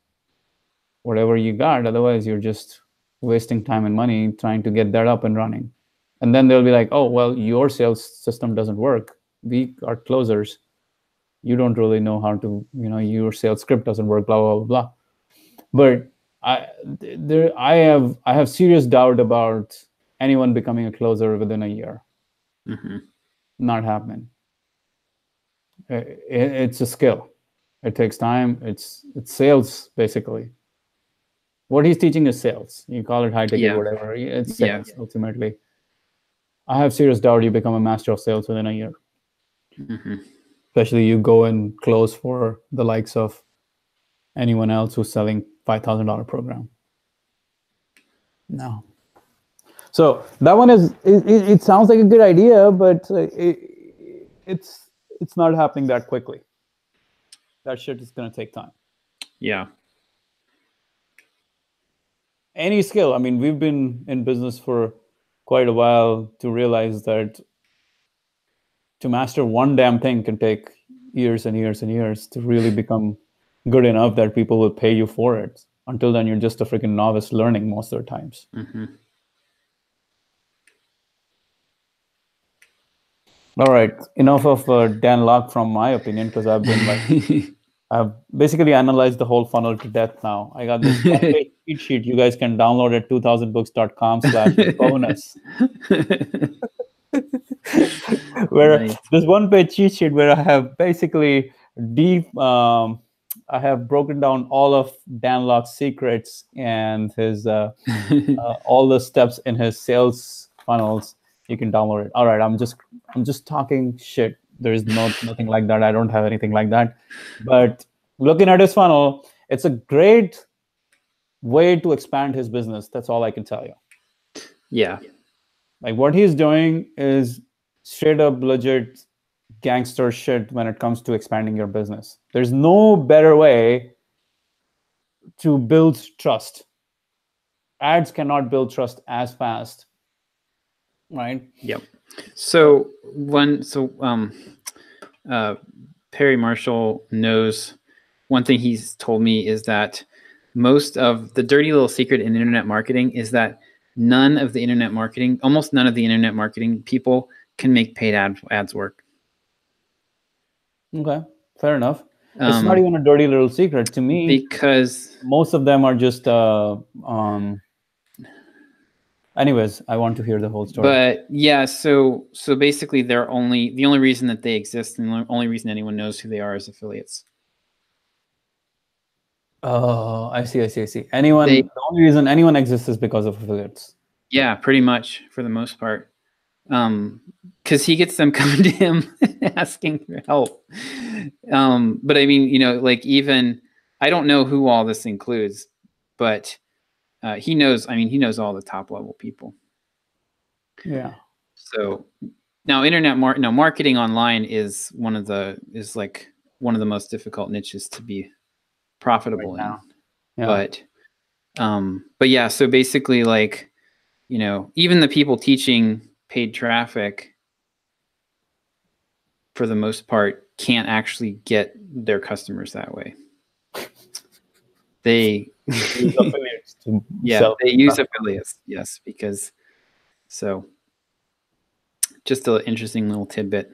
whatever you got. Otherwise, you're just wasting time and money trying to get that up and running. And then they'll be like, oh, well, your sales system doesn't work. We are closers. You don't really know how to, your sales script doesn't work, blah, blah, blah, blah. But I have serious doubt about anyone becoming a closer within a year. Mm-hmm. Not happening. It's a skill. It takes time. It's sales, basically. What he's teaching is sales. You call it high ticket, whatever. It's sales, ultimately. I have serious doubt you become a master of sales within a year. Mm-hmm. Especially you go and close for the likes of anyone else who's selling $5,000 program. No. So that one is, it sounds like a good idea, but it's not happening that quickly. That shit is going to take time. Yeah. Any skill. I mean, we've been in business for quite a while to realize that to master one damn thing can take years and years and years to really become good enough that people will pay you for it. Until then, you're just a freaking novice learning most of the times. Mm-hmm. All right. Enough of Dan Lok from my opinion, because I've been I've basically analyzed the whole funnel to death now. I got this one-page cheat sheet you guys can download at 2000books.com/bonus. Where nice. This one-page cheat sheet where I have basically I have broken down all of Dan Lok's secrets and his all the steps in his sales funnels. You can download it. All right, I'm just talking shit. There is nothing like that. I don't have anything like that. But looking at his funnel, it's a great way to expand his business. That's all I can tell you. Yeah. Like what he's doing is straight up legit gangster shit when it comes to expanding your business. There's no better way to build trust. Ads cannot build trust as fast. Right? Yep. So Perry Marshall knows one thing he's told me is that most of the dirty little secret in internet marketing is that almost none of the internet marketing people can make paid ads work. Okay, fair enough. It's not even a dirty little secret to me because most of them are just anyways, I want to hear the whole story. But yeah, so basically the only reason that they exist and the only reason anyone knows who they are is affiliates. Oh, I see. The only reason anyone exists is because of affiliates. Yeah, pretty much for the most part. Because he gets them coming to him asking for help. But I mean, like even I don't know who all this includes, but he knows all the top level people. Yeah. So now marketing online is one of the most difficult niches to be profitable right in. Yeah. But yeah, so basically like, even the people teaching paid traffic for the most part can't actually get their customers that way. They use affiliates to sell. They use affiliates, yes, because just an interesting little tidbit.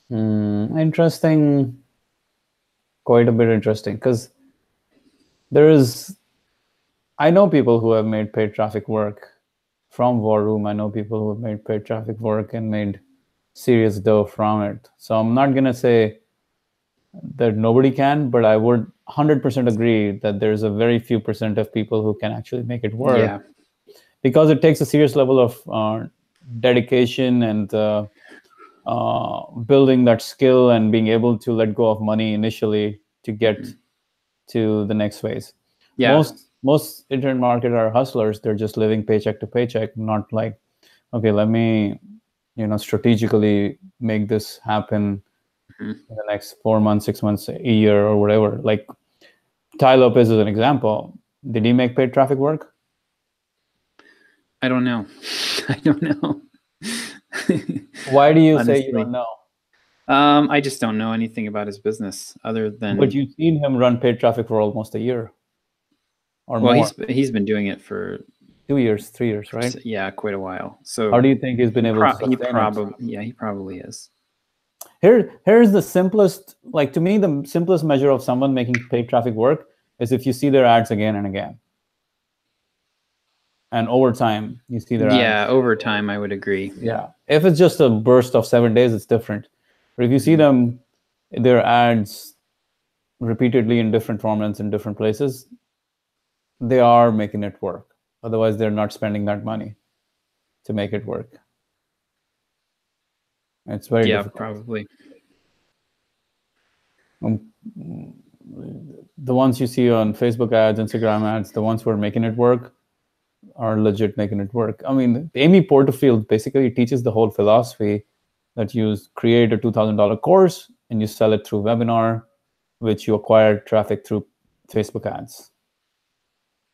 Interesting, quite a bit interesting, because I know people who have made paid traffic work from War Room. I know people who have made paid traffic work and made serious dough from it. So I'm not going to say that nobody can, but I would 100% agree that there's a very few percent of people who can actually make it work. Yeah. Because it takes a serious level of dedication and building that skill and being able to let go of money initially to get to the next phase. Yeah. Most internet marketers are hustlers. They're just living paycheck to paycheck, not like, okay, let me, strategically make this happen in the next 4 months, 6 months, a year, or whatever. Like Tai Lopez is an example. Did he make paid traffic work? I don't know. Why do you say you don't know? I just don't know anything about his business other than. But you've seen him run paid traffic for almost a year, or more. He's been doing it for 2 years, 3 years, right? Yeah, quite a while. So how do you think he's been able to sustain he probably is. Here's the simplest, like, to me, the simplest measure of someone making paid traffic work is if you see their ads again and again. And over time, you see their ads. Yeah, over time, I would agree. Yeah. If it's just a burst of 7 days, it's different. But if you see them, their ads repeatedly in different formats in different places, they are making it work. Otherwise, they're not spending that money to make it work. It's very difficult. Probably. The ones you see on Facebook ads, Instagram ads, the ones who are making it work are legit making it work. I mean, Amy Porterfield basically teaches the whole philosophy that you create a $2,000 course and you sell it through webinar, which you acquire traffic through Facebook ads.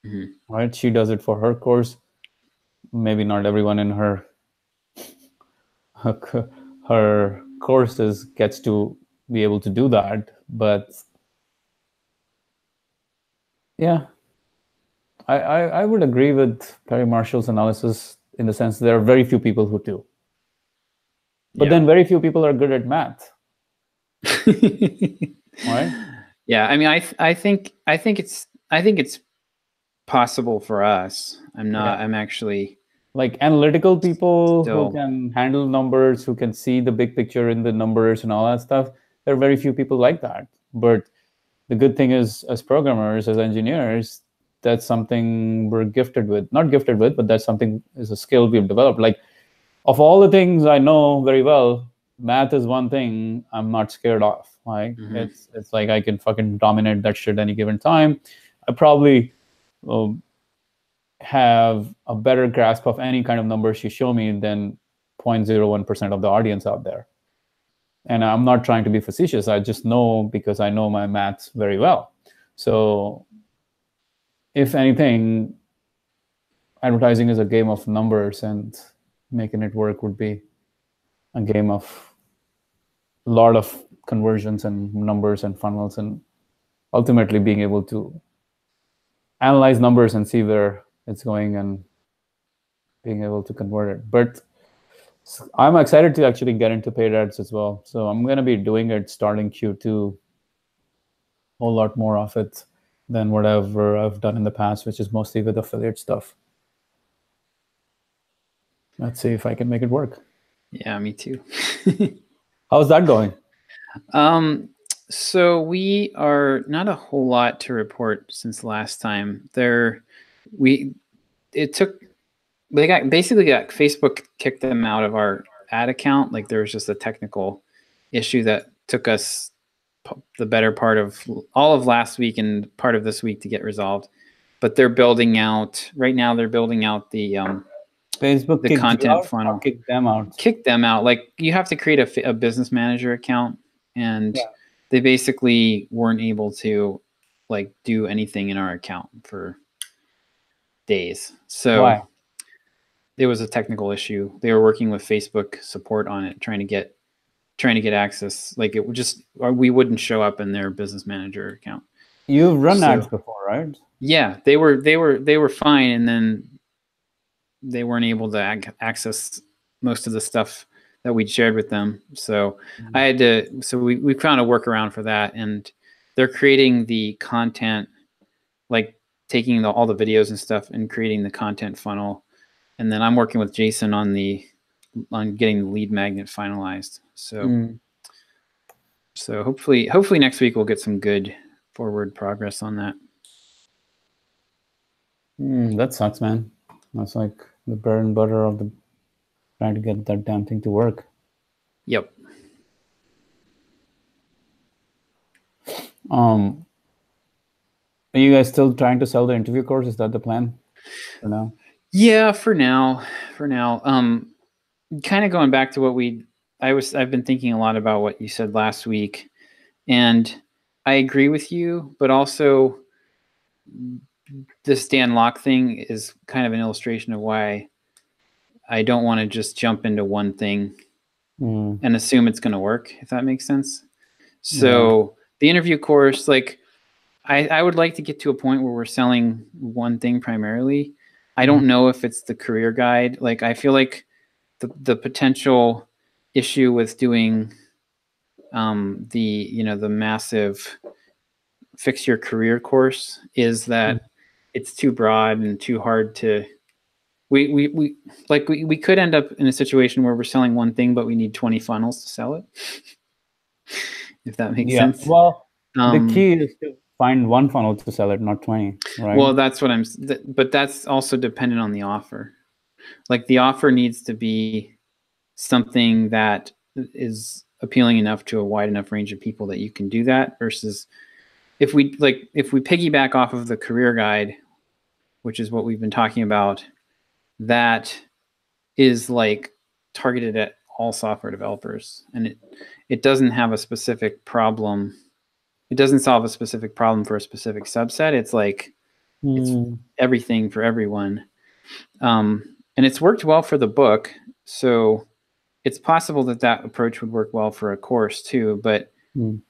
Mm-hmm. Right? She does it for her course. Maybe not everyone in her courses gets to be able to do that, but yeah, I would agree with Perry Marshall's analysis in the sense there are very few people who do, but then very few people are good at math. Right? Yeah, I mean, I think it's possible for us. I'm actually like analytical people who can handle numbers, who can see the big picture in the numbers and all that stuff. There are very few people like that. But the good thing is, as programmers, as engineers, that's something we're gifted with. Not gifted with, but that's something is a skill we've developed. Like, of all the things I know very well, math is one thing I'm not scared of. Like, it's like I can fucking dominate that shit any given time. I probably have a better grasp of any kind of numbers you show me than 0.01% of the audience out there. And I'm not trying to be facetious. I just know because I know my maths very well. So if anything, advertising is a game of numbers, and making it work would be a game of a lot of conversions and numbers and funnels, and ultimately being able to analyze numbers and see where it's going and being able to convert it. But I'm excited to actually get into paid ads as well. So I'm going to be doing it starting Q2, a whole lot more of it than whatever I've done in the past, which is mostly with affiliate stuff. Let's see if I can make it work. Yeah, me too. How's that going? So we are not a whole lot to report since last time. Facebook kicked them out of our ad account. Like, there was just a technical issue that took us the better part of all of last week and part of this week to get resolved. But they're building out right now. They're building out the Facebook, the content funnel. Kick them out. Kick them out. Like, you have to create a business manager account, and they basically weren't able to like do anything in our account for days. So why? It was a technical issue. They were working with Facebook support on it, trying to get access. Like, it would just, or we wouldn't show up in their business manager account. You've run ads before, right? Yeah, they were fine, and then they weren't able to access most of the stuff that we'd shared with them. So I had to. So we found a workaround for that, and they're creating the content, like taking all the videos and stuff and creating the content funnel. And then I'm working with Jason on getting the lead magnet finalized. So so hopefully next week we'll get some good forward progress on that. That sucks, man. That's like the bread and butter of trying to get that damn thing to work. Yep. Are you guys still trying to sell the interview course? Is that the plan for now? Yeah, for now. Kind of going back to I've been thinking a lot about what you said last week, and I agree with you, but also this Dan Lok thing is kind of an illustration of why I don't want to just jump into one thing and assume it's going to work, if that makes sense. So the interview course, like I would like to get to a point where we're selling one thing primarily. I don't know if it's the career guide. Like I feel like the potential issue with doing the massive fix your career course is that it's too broad and too hard to we could end up in a situation where we're selling one thing but we need 20 funnels to sell it, if that makes sense. Well, the key is to find one funnel to sell it, not 20, right? Well, that's what but that's also dependent on the offer. Like the offer needs to be something that is appealing enough to a wide enough range of people that you can do that, versus if we piggyback off of the career guide, which is what we've been talking about, that is like targeted at all software developers, and it doesn't have a specific problem. It doesn't solve a specific problem for a specific subset. It's like it's everything for everyone. And it's worked well for the book, so it's possible that approach would work well for a course too. But the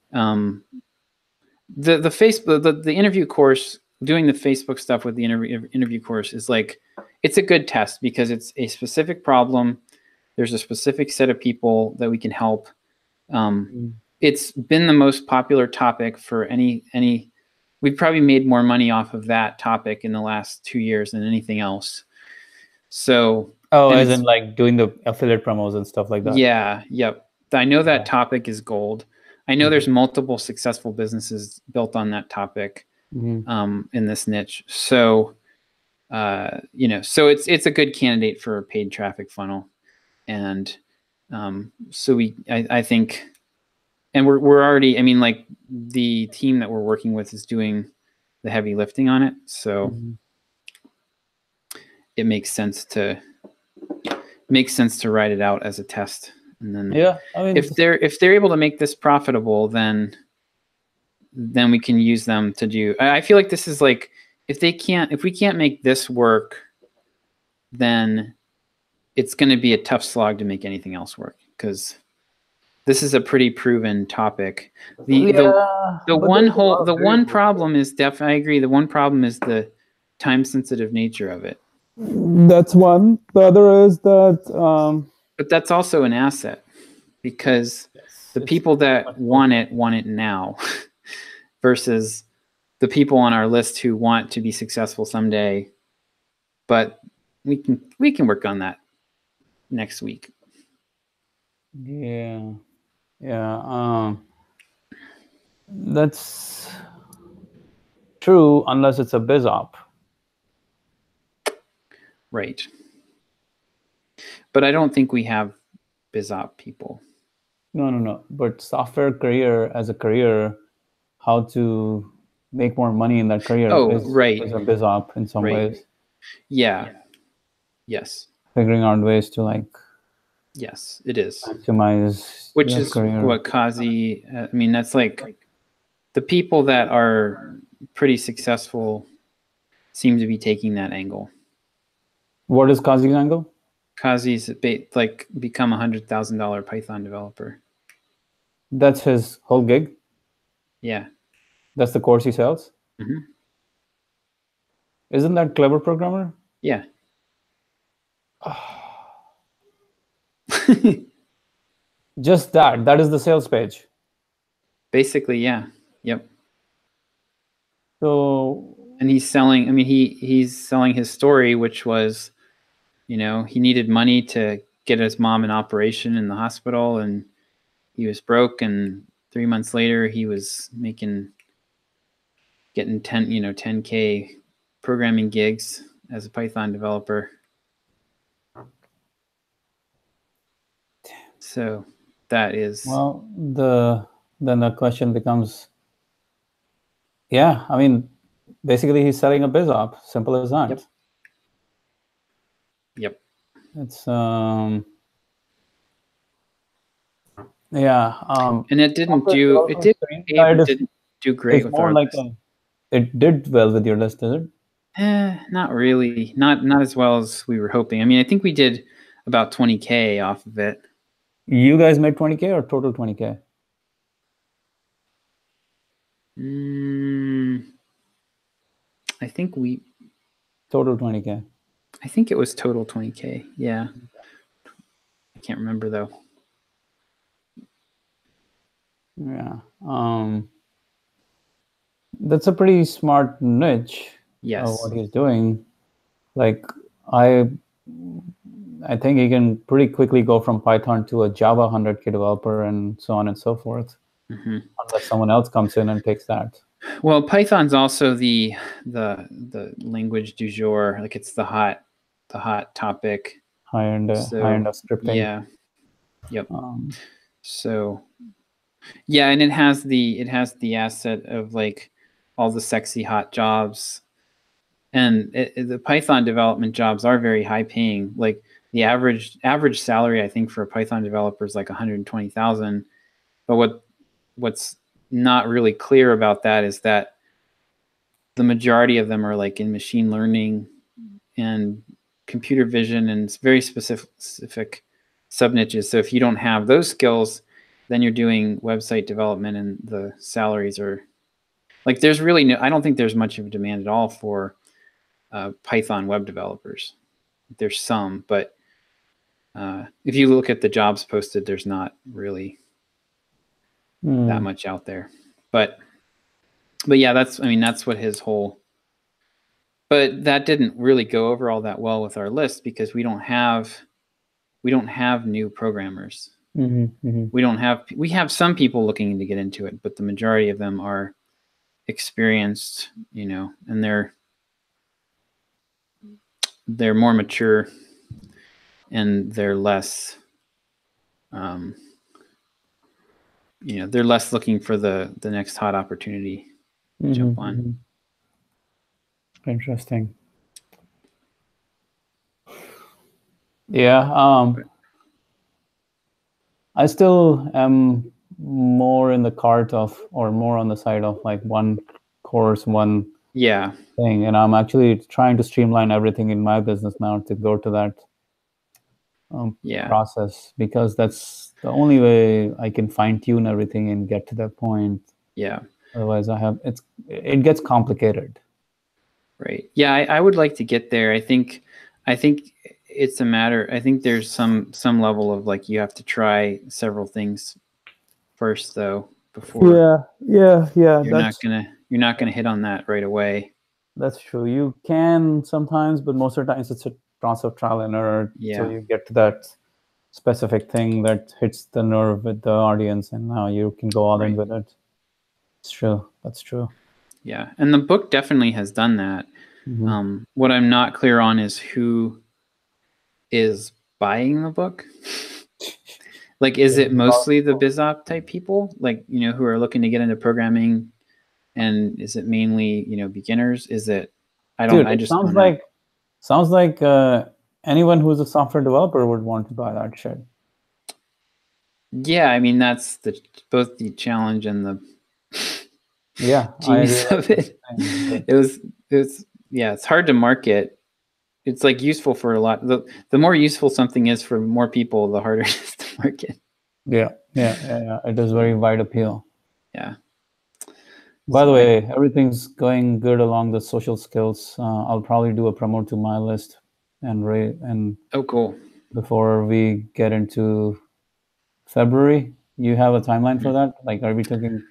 interview course, doing the Facebook stuff with the interview course is like, it's a good test because it's a specific problem. There's a specific set of people that we can help. It's been the most popular topic for any. We've probably made more money off of that topic in the last 2 years than anything else. So, as in like doing the affiliate promos and stuff like that. Yeah. Yep. I know that topic is gold. I know there's multiple successful businesses built on that topic in this niche. So, so it's a good candidate for a paid traffic funnel. And so I think, and we're already, I mean, like the team that we're working with is doing the heavy lifting on it. So it makes sense to write it out as a test. And then I mean, if they're able to make this profitable, then we can use them to do. I feel like this is like, if we can't make this work, then it's going to be a tough slog to make anything else work, because this is a pretty proven topic. The one problem is I agree. The one problem is the time sensitive nature of it. That's one. The other is that. But that's also an asset, because the people that want it now versus the people on our list who want to be successful someday. But we can work on that next week. Yeah. That's true, unless it's a biz op. Right. But I don't think we have biz op people. No. But software career as a career, how to make more money in that career is a biz op in some ways. Yeah. Yes. Figuring out ways to like. Yes, it is. Optimize. Which is career. What Kazi, I mean, that's like the people that are pretty successful seem to be taking that angle. What is Kazi's angle? Kazi's like become $100,000 Python developer. That's his whole gig? Yeah. That's the course he sells? Mm-hmm. Isn't that Clever Programmer? Yeah. Just that is the sales page. Basically, yeah. Yep. So, and he's selling, I mean, he's selling his story, which was, he needed money to get his mom an operation in the hospital, and he was broke, and 3 months later he was getting 10K programming gigs as a Python developer. So that is, well, then the question becomes, I mean, basically he's selling a biz op, simple as that. Yep. It's and it didn't do great with our list. It did well with your list, did it? Not really. Not as well as we were hoping. I mean, I think we did about 20K off of it. You guys made 20K or total 20K? I think we total 20K. I think it was total 20K. Yeah. I can't remember though. Yeah. That's a pretty smart niche. Yes. What he's doing. Like I think he can pretty quickly go from Python to a Java 100K developer and so on and so forth. Unless someone else comes in and takes that. Well, Python's also the language du jour. Like it's the hot topic. High end of scripting. Yeah. Yep. So yeah, and it has the asset of like all the sexy hot jobs, and the Python development jobs are very high paying. Like the average salary I think for a Python developer is like 120,000. But what's not really clear about that is that the majority of them are like in machine learning and computer vision and very specific sub niches. So if you don't have those skills, then you're doing website development and the salaries are like, there's really I don't think there's much of a demand at all for Python web developers. There's some, but if you look at the jobs posted, there's not really that much out there. But yeah, that's what his whole. But that didn't really go over all that well with our list because we don't have new programmers. We have some people looking to get into it, but the majority of them are experienced, and they're more mature and they're less they're less looking for the next hot opportunity to jump on. Interesting. Yeah. I still am more in the cart of, or more on the side of like one course, one thing. And I'm actually trying to streamline everything in my business now to go to that process, because that's the only way I can fine tune everything and get to that point. Yeah. Otherwise it gets complicated. Right. Yeah. I would like to get there. I think it's a matter. I think there's some level of like, you have to try several things first though, before. Yeah. You're not gonna hit on that right away. That's true. You can sometimes, but most of the times it's a process of trial and error. Yeah. So you get to that specific thing that hits the nerve with the audience, and now you can go all in with it. It's true. That's true. Yeah. And the book definitely has done that. What I'm not clear on is who is buying the book. Like, is it mostly the BizOp type people, like, who are looking to get into programming? And is it mainly, beginners? Is it, sounds like anyone who's a software developer would want to buy that shit. Yeah. That's both the challenge and the genius of it. It's hard to market. It's like useful for a lot. The more useful something is for more people, the harder it is to market. Yeah. It does very wide appeal. Yeah. By the way, everything's going good along the social skills. I'll probably do a promote to my list and oh, cool. Before we get into February. You have a timeline for that? Like, are we talking?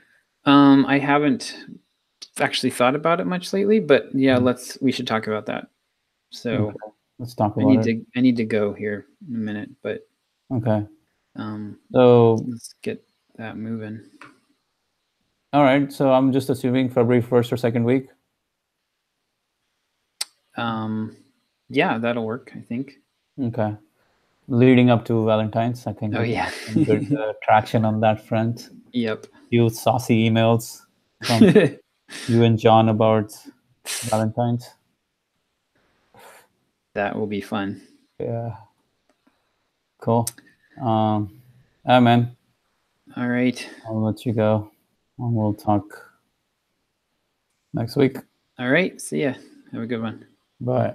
I haven't actually thought about it much lately, but yeah, we should talk about that. So let's talk about it. I need to go here in a minute, but okay. So let's get that moving. All right. So I'm just assuming February 1st or 2nd week. Yeah, that'll work, I think. Okay. Leading up to Valentine's, I think. Oh yeah. Good traction on that front. Yep. Few saucy emails from you and John about Valentine's. That will be fun. Yeah. Cool. Man. All right. I'll let you go. And we'll talk next week. All right. See ya. Have a good one. Bye.